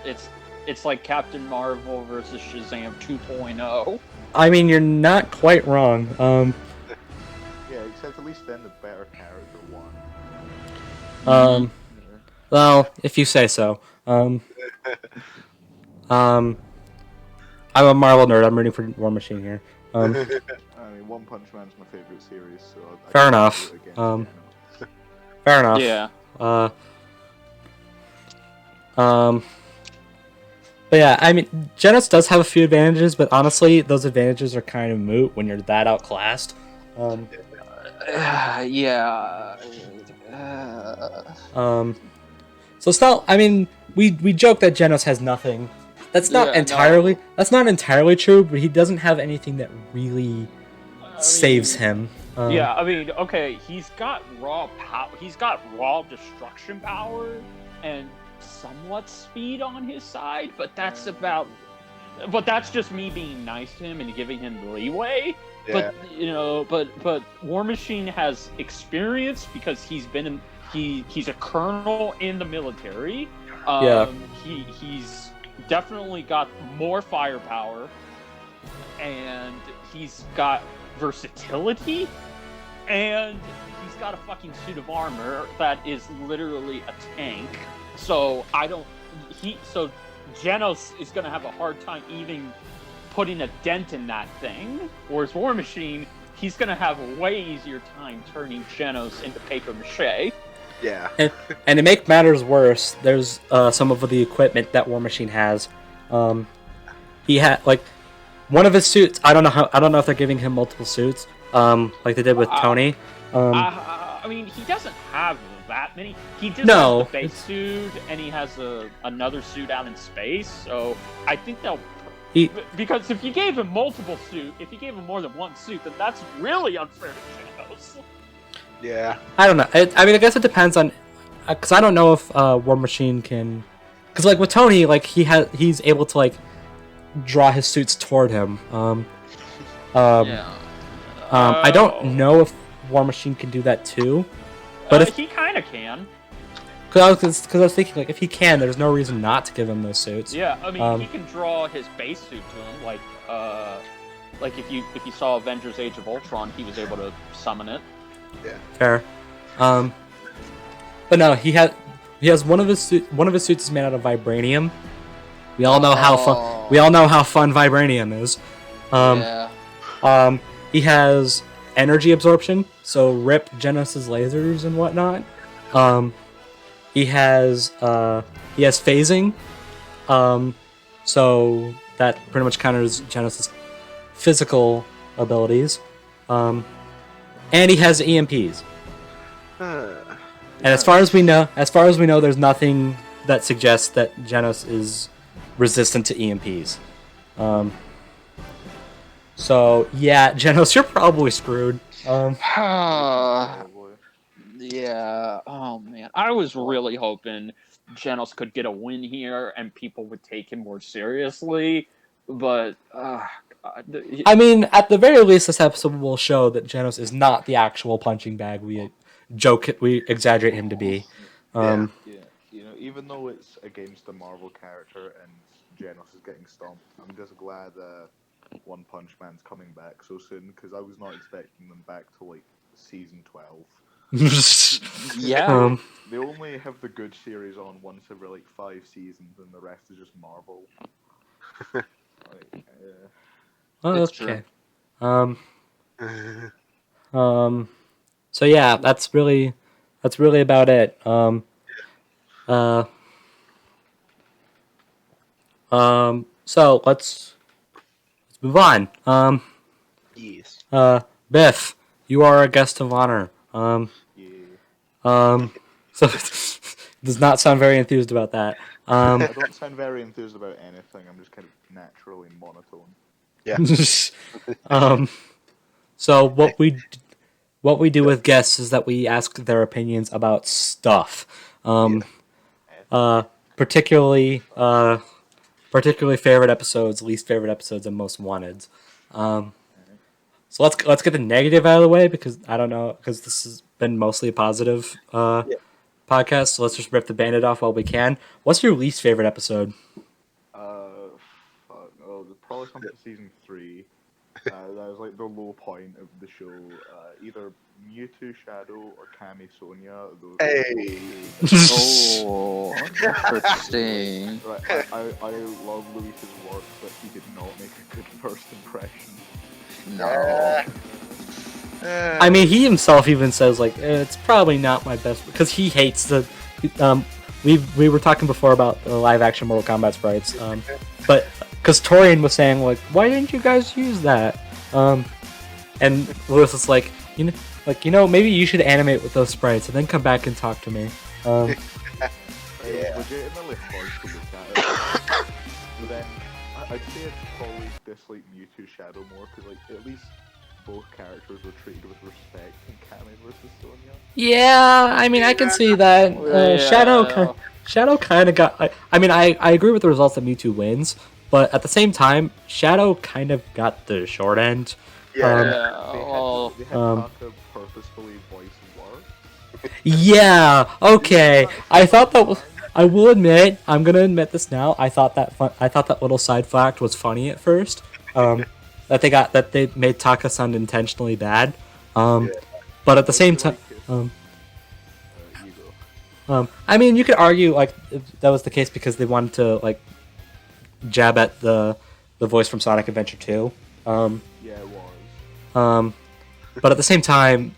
advantage. It's like Captain Marvel versus Shazam 2.0. I mean, you're not quite wrong. Yeah, except at least then the better character won. Well, if you say so. I'm a Marvel nerd. I'm rooting for War Machine here. I mean, One Punch Man's my favorite series, so I Fair can't enough. do it against Genos. Fair enough. Yeah. But yeah, I mean, Genos does have a few advantages, but honestly, those advantages are kind of moot when you're that outclassed. So it's not. I mean, we joke that Genos has nothing. That's not entirely. That's not entirely true, but he doesn't have anything that really saves him. Yeah, I mean, okay, he's got raw power. He's got raw destruction power and somewhat speed on his side, but that's about. But that's just me being nice to him and giving him leeway. Yeah. But War Machine has experience because he's been he's a colonel in the military. He's definitely got more firepower, and he's got versatility, and he's got a fucking suit of armor that is literally a tank. So Genos is gonna have a hard time even putting a dent in that thing. Whereas War Machine, he's gonna have a way easier time turning Genos into paper mache. Yeah. And to make matters worse, there's some of the equipment that War Machine has. He had like one of his suits. I don't know if they're giving him multiple suits, like they did with Tony. I mean, he doesn't have that many. He just has the base suit, and he has another suit out in space. So I think because if you gave him multiple suits, if you gave him more than one suit, then that's really unfair to Genos. Yeah. I don't know. I mean, I guess it depends on, because I don't know if War Machine can, because like with Tony, like he's able to like draw his suits toward him. I don't know if War Machine can do that too, but he kind of can. Because I was thinking, like, if he can, there's no reason not to give him those suits. Yeah, I mean, he can draw his base suit to him, like if you saw Avengers: Age of Ultron, he was able to summon it. Yeah. Fair. But no, he has one of his suits is made out of vibranium. We all know how fun vibranium is. He has energy absorption, so rip Genos' lasers and whatnot. He has phasing, so that pretty much counters Genos' physical abilities. And he has EMPs. And as far as we know, there's nothing that suggests that Genos is resistant to EMPs. So yeah, Genos, you're probably screwed. Yeah. Oh man, I was really hoping Genos could get a win here and people would take him more seriously, but I mean, at the very least, this episode will show that Genos is not the actual punching bag we exaggerate him to be. Yeah, you know, even though it's against a Marvel character and Genos is getting stomped, I'm just glad One Punch Man's coming back so soon, because I was not expecting them back to like season 12. Yeah. They only have the good series on once every like 5 seasons, and the rest is just Marvel. Okay. So yeah, that's really about it. So let's move on. Yes. Biff, you are a guest of honor. So does not sound very enthused about that. I don't sound very enthused about anything. I'm just kind of naturally monotone. Yeah. So what we do with guests is that we ask their opinions about stuff. Particularly favorite episodes, least favorite episodes, and most wanted. So let's get the negative out of the way, because I don't know, because this has been mostly a positive podcast. So let's just rip the Band-Aid off while we can. What's your least favorite episode? Probably something season 3. That was like the low point of the show. Either Mewtwo Shadow or Kami Sonia. Hey. Oh, interesting. Right, I love Luis's work, but he did not make a good first impression. No. I mean, he himself even says like it's probably not my best, because he hates the. We were talking before about the live action Mortal Kombat sprites, but because Torian was saying like, why didn't you guys use that? And Lewis was like, maybe you should animate with those sprites and then come back and talk to me. Legitimately hard to look at it. But then I'd say I'd probably dislike Mewtwo Shadow more, because like at least both characters were treated with respect in Kami versus Sonya. Yeah, I mean, I can see that. Shadow kind of got. I mean, I agree with the results that Mewtwo wins, but at the same time, Shadow kind of got the short end. They had Taka purposefully voice work. Yeah. Okay. I thought that. I will admit. I'm gonna admit this now. I thought that little side fact was funny at first. That they made Taka sound intentionally bad. But at the same time. I mean, you could argue like that was the case because they wanted to like jab at the the voice from Sonic Adventure 2. Yeah, it was. But at the same time,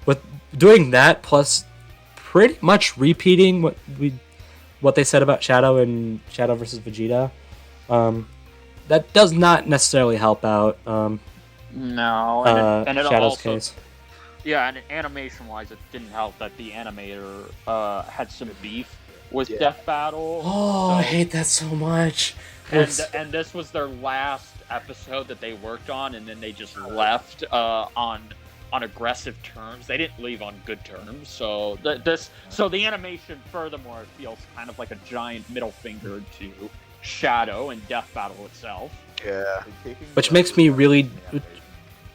with doing that plus pretty much repeating what they said about Shadow and Shadow versus Vegeta, that does not necessarily help out No, and it Shadow's also, case. yeah, and animation-wise, it didn't help that the animator had some beef with Yeah. Death Battle. Oh, I hate that so much. And this was their last episode that they worked on, and then they just left on aggressive terms. They didn't leave on good terms. So the animation, furthermore, feels kind of like a giant middle finger to Shadow and Death Battle itself. Yeah. Which makes me really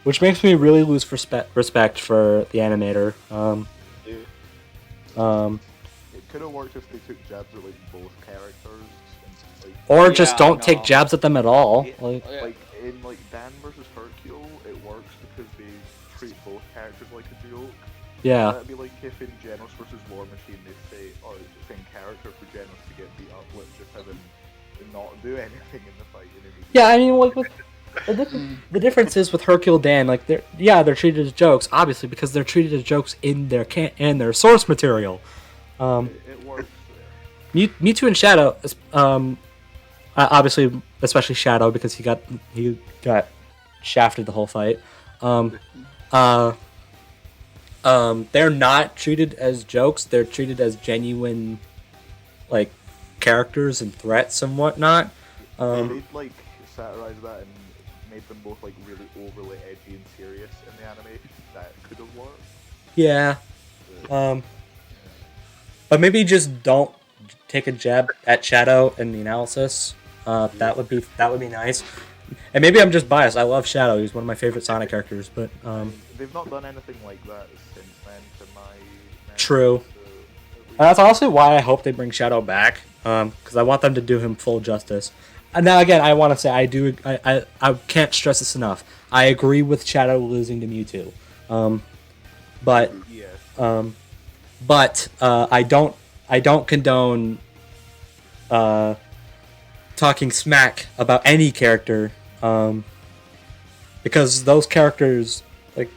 lose respect for the animator. It could have worked if they took jabs at like both characters, and, like, Or just Yeah, don't take no. jabs at them at all. it- Like, like in like Dan versus Hercule, it works because they treat both characters like a joke. yeah. That'd be like if in Genos versus War Machine they say, "Oh, it's in character for Genos to get beat up, let's just have him not do anything in the fight." And it was Yeah, I mean, like, the difference is with Hercule Dan, like, they're treated as jokes, obviously, because they're treated as jokes in their source material. it works. Mewtwo and Shadow, obviously, especially Shadow, because he got shafted the whole fight. They're not treated as jokes. They're treated as genuine, like, characters and threats and whatnot. They'd like satirized that and made them both like really overly edgy and serious in the animation. That could have worked. Yeah. But maybe just don't take a jab at Shadow in the analysis. That would be nice. And maybe I'm just biased. I love Shadow. He's one of my favorite Sonic characters. But They've not done anything like that since then, to my memory, True. so that's honestly why I hope they bring Shadow back. Because I want them to do him full justice. And now again, I want to say I can't stress this enough. I agree with Shadow losing to Mewtwo. But yeah. I don't condone talking smack about any character, because those characters, like,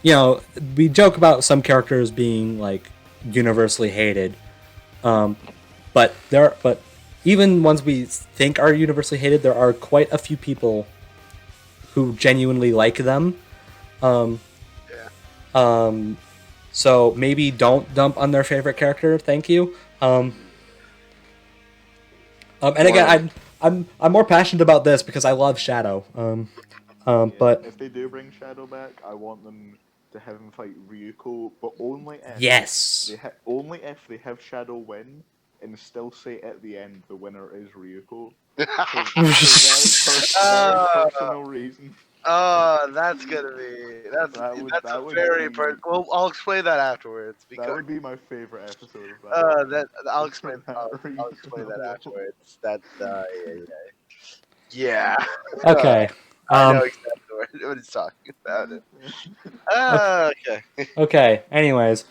we joke about some characters being like universally hated, but even ones we think are universally hated, there are quite a few people who genuinely like them. So maybe don't dump on their favorite character. Thank you. And again, I'm more passionate about this because I love Shadow. But if they do bring Shadow back, I want them to have him fight Ryuko, but only if yes, only if they have Shadow win and still say at the end the winner is Ryuko. For very personal reason. Oh, that's gonna be that's That a would very be- Well, I'll explain that afterwards That because would be my favorite episode of that. I'll explain. I'll explain that afterwards. That yeah. okay. I know exactly what he's talking about. Okay. Okay. Anyways,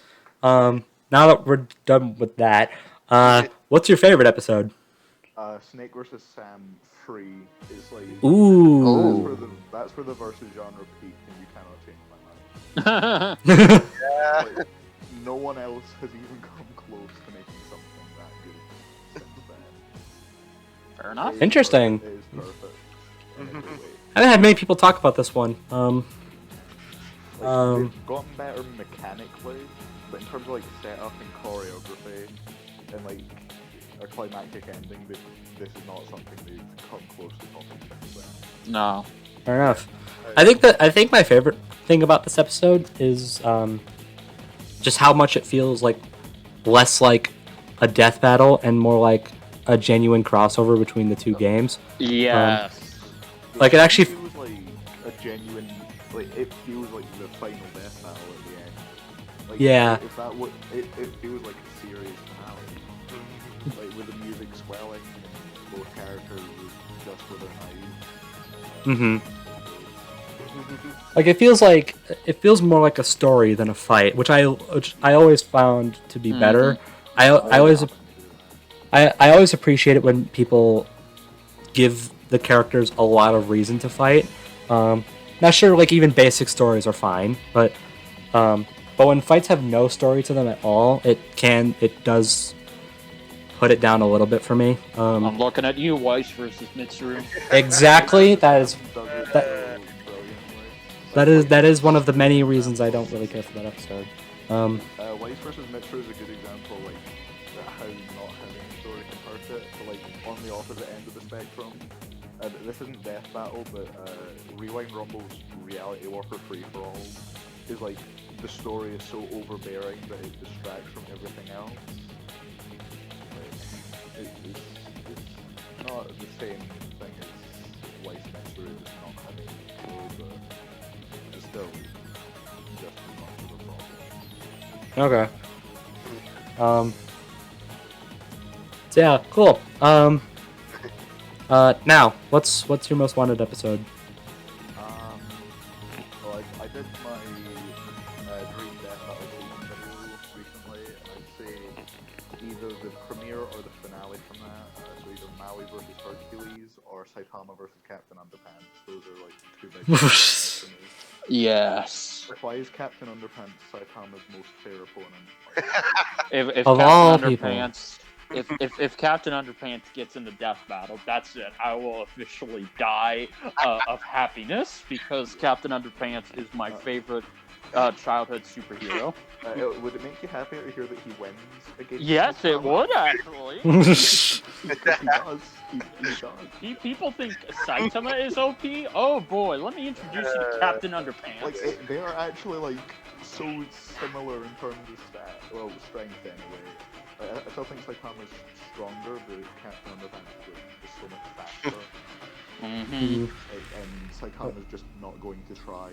now that we're done with that, what's your favorite episode? Snake vs. Sam Free is like Ooh. that's where the versus genre peaked, and you cannot change my mind. Like, no one else has even come close to making something that good since then. Fair enough. It is Interesting. perfect. It is perfect. in every way. I haven't had many people talk about this one. They've gotten better mechanically, but in terms of like setup and choreography and like a climactic ending, this is not something they've come close to topping since then. No. Fair enough. I think my favorite thing about this episode is just how much it feels like less like a death battle and more like a genuine crossover between the two games. Yes. Like, it actually feels like a genuine, like it feels like the final death battle at the end. Like, Yeah. If that would, it feels like a serious finale. Like with the music swelling and both characters just with their knives. Like, it feels more like a story than a fight, which I always found to be better. I always appreciate it when people give the characters a lot of reason to fight. Not sure, like even basic stories are fine, but when fights have no story to them at all, it does put it down a little bit for me. I'm looking at you, Weiss versus Mitsuru. Exactly. Does it That- so brilliantly. that is one of the many reasons I don't really care for that episode. Weiss versus Mitsuru is a good example, like how not having a story can hurt it. But like on the opposite end of the spectrum, this isn't Death Battle, but Rewind Rumble's Reality Warper Free for All is like the story is so overbearing that it distracts from everything else. Like, it's not the same thing as Weiss Mitsuru just not having a story, but it's still just as much of a problem. Okay. So yeah, cool. Now, what's your most wanted episode? Well, I did my Dream Death Battle video recently, and I'd say either the premiere or the finale from that. So either Maui versus Hercules or Saitama versus Captain Underpants. Those are like two big ones for me. Yes. Why is Captain Underpants Saitama's most fair opponent? If Of Captain all people. Underpants, if Captain Underpants gets in the death battle, that's it. I will officially die of happiness because Captain Underpants is my favorite childhood superhero. Would it make you happier to hear that he wins against Yes, it Saitama? would actually. He does. He does. People think Saitama is OP. Oh boy, let me introduce you to Captain Underpants. Like they are actually like so similar in terms of strength anyway. I still think Saitama's stronger, but Captain Underpants is so much faster. Mm-hmm. And Saitama's just not going to try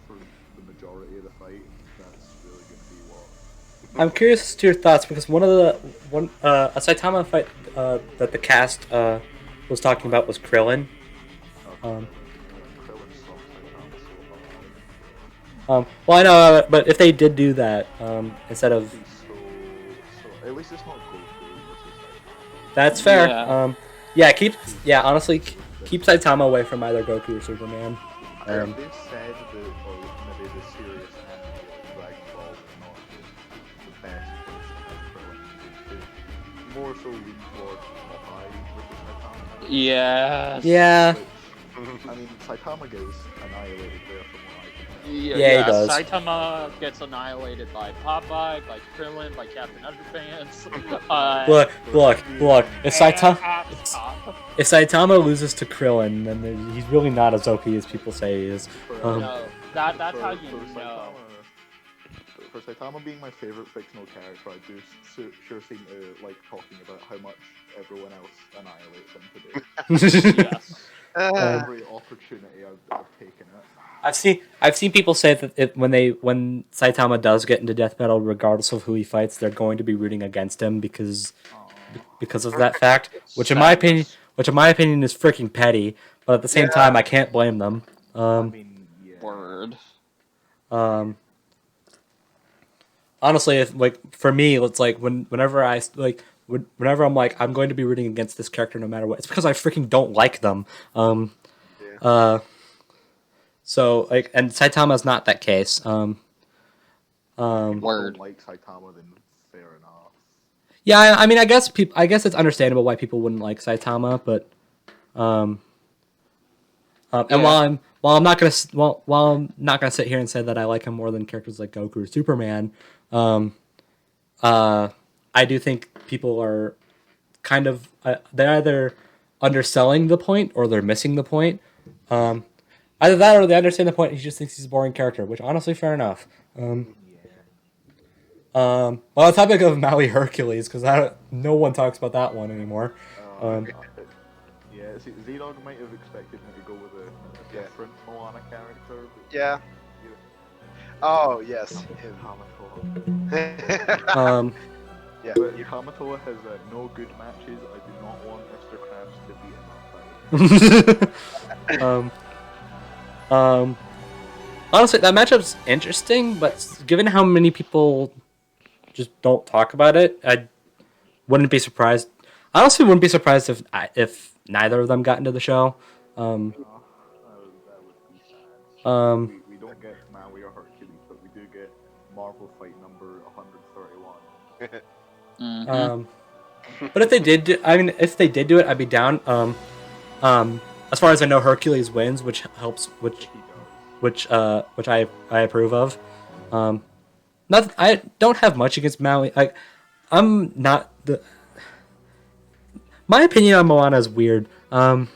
for the majority of the fight. That's really going to be what. I'm curious as to your thoughts because a Saitama fight that the cast was talking about was Krillin. Krillin stops Saitama so hard. Well, I know, but if they did do that instead of, He's so at least it's not Goku versus Saitama. that's fair. Yeah. Honestly, keep Saitama away from either Goku or Superman. They've said that maybe the serious anime like Dragon Ball is not the best place to have Krillin. It's more so lean towards Popeye versus Saitama. Yes. Yeah. Which, I mean, Saitama gets annihilated there from what I can tell. Yeah, he does. Saitama gets annihilated by Popeye, by Krillin, by Captain Underpants. Look. If and Saitama, at top. if Saitama loses to Krillin, then he's really not as OP as people say he is. No, that's how you for know. For Saitama being my favorite fictional character, I do sure seem to like talking about how much everyone else annihilates him today. Yes. Every opportunity I've taken it. I've seen people say that when Saitama does get into death battle, regardless of who he fights, they're going to be rooting against him because of that fact. Which in my opinion is freaking petty. But at the same time, I can't blame them. I mean, yeah. Word. Honestly, if for me, it's like whenever I'm like I'm going to be rooting against this character no matter what. It's because I freaking don't like them. So and Saitama's not that case. If you Word. don't like Saitama, then fair enough. Yeah, I mean, I guess it's understandable why people wouldn't like Saitama, but and while I'm not gonna sit here and say that I like him more than characters like Goku or Superman, I do think people are kind of they're either underselling the point or they're missing the point. Either that or they understand the point. He just thinks he's a boring character, which honestly, fair enough. On the topic of Maui Hercules, because no one talks about that one anymore. Yeah, see, ZDogg might have expected me to go with a different Moana character. But Yeah. Oh yes. Him. Kamatoa. Yeah. But Kamatoa has no good matches. I do not want Mr. Krabs to beat him up. Honestly, that matchup's interesting, but given how many people just don't talk about it, I wouldn't be surprised. I honestly wouldn't be surprised if neither of them got into the show. That would be sad. We don't get Maui or Hercules, but we do get Marvel Fight number 131. But if they did, if they did do it, I'd be down. As far as I know, Hercules wins, which helps, which I approve of. I don't have much against Maui. I'm not the. My opinion on Moana is weird. It's my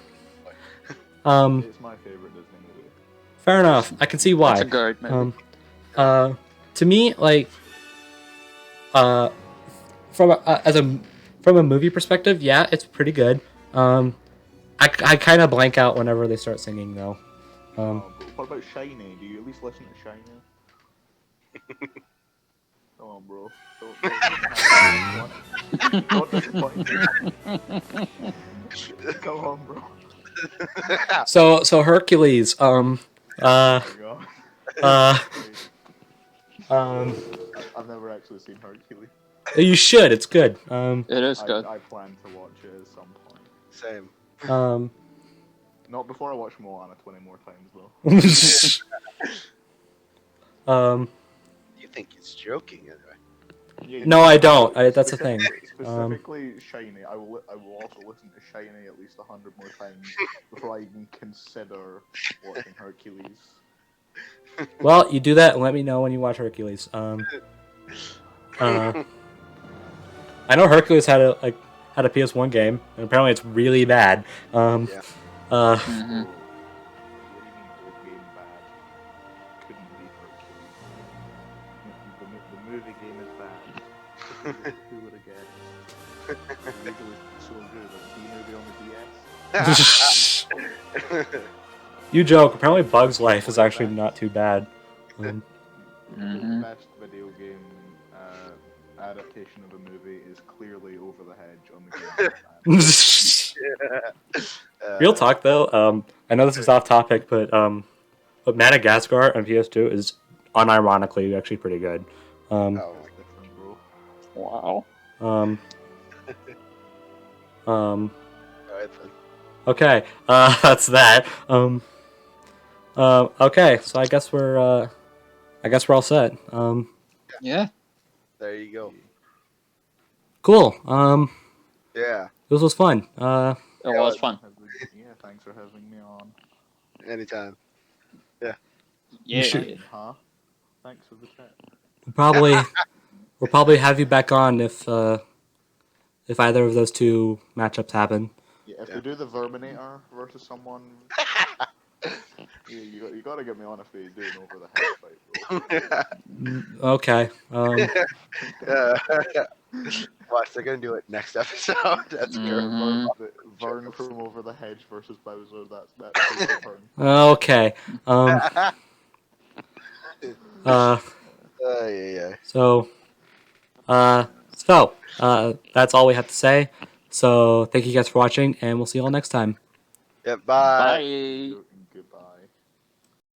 favorite Disney movie. Fair enough. I can see why. That's a good movie. To me, like, from a movie perspective, yeah, it's pretty good. I kind of blank out whenever they start singing, though. But what about Shiny? Do you at least listen to Shiny? Come on, bro. Don't disappoint me. Come on, bro. So Hercules, There you go. I've never actually seen Hercules. you should. It's good. It is good. I plan to watch it at some point. Same. Not before I watch Moana 20 more times, though. You think he's joking anyway? Yeah, No, I don't. That's the thing. Specifically, Shiny. I will also listen to Shiny at least 100 more times before I even consider watching Hercules. Well, you do that and let me know when you watch Hercules. I know Hercules had a PS1 game, and apparently it's really bad. What do you mean the game bad? Couldn't be Hercules. The movie game is bad. Who would have guessed? The movie was so good. Like, the movie on the DS. You joke. Apparently, Bug's Life is actually not too bad. The best video game adaptation of a movie is clearly Over the Hedge on the game. Real talk, though. I know this is off topic, but Madagascar on PS2 is unironically actually pretty good. Different, bro. Wow. Alright then. Okay. That's that. Okay. So I guess we're all set. Yeah. There you go. Cool. Yeah. This was fun. It was fun. Yeah, thanks for having me on. Anytime. Yeah. should- Huh? Thanks for the chat. We'll probably have you back on if either of those two matchups happen. Yeah, if they do the Verminator versus someone, you gotta get me on if they do an over the head fight, bro. Okay. Watch, they're gonna do it next episode. That's good. Vern from Over the Hedge versus Bowser. That's the turn. Okay. Yeah. So that's all we have to say. So thank you guys for watching, and we'll see you all next time. Yeah. Bye. Bye.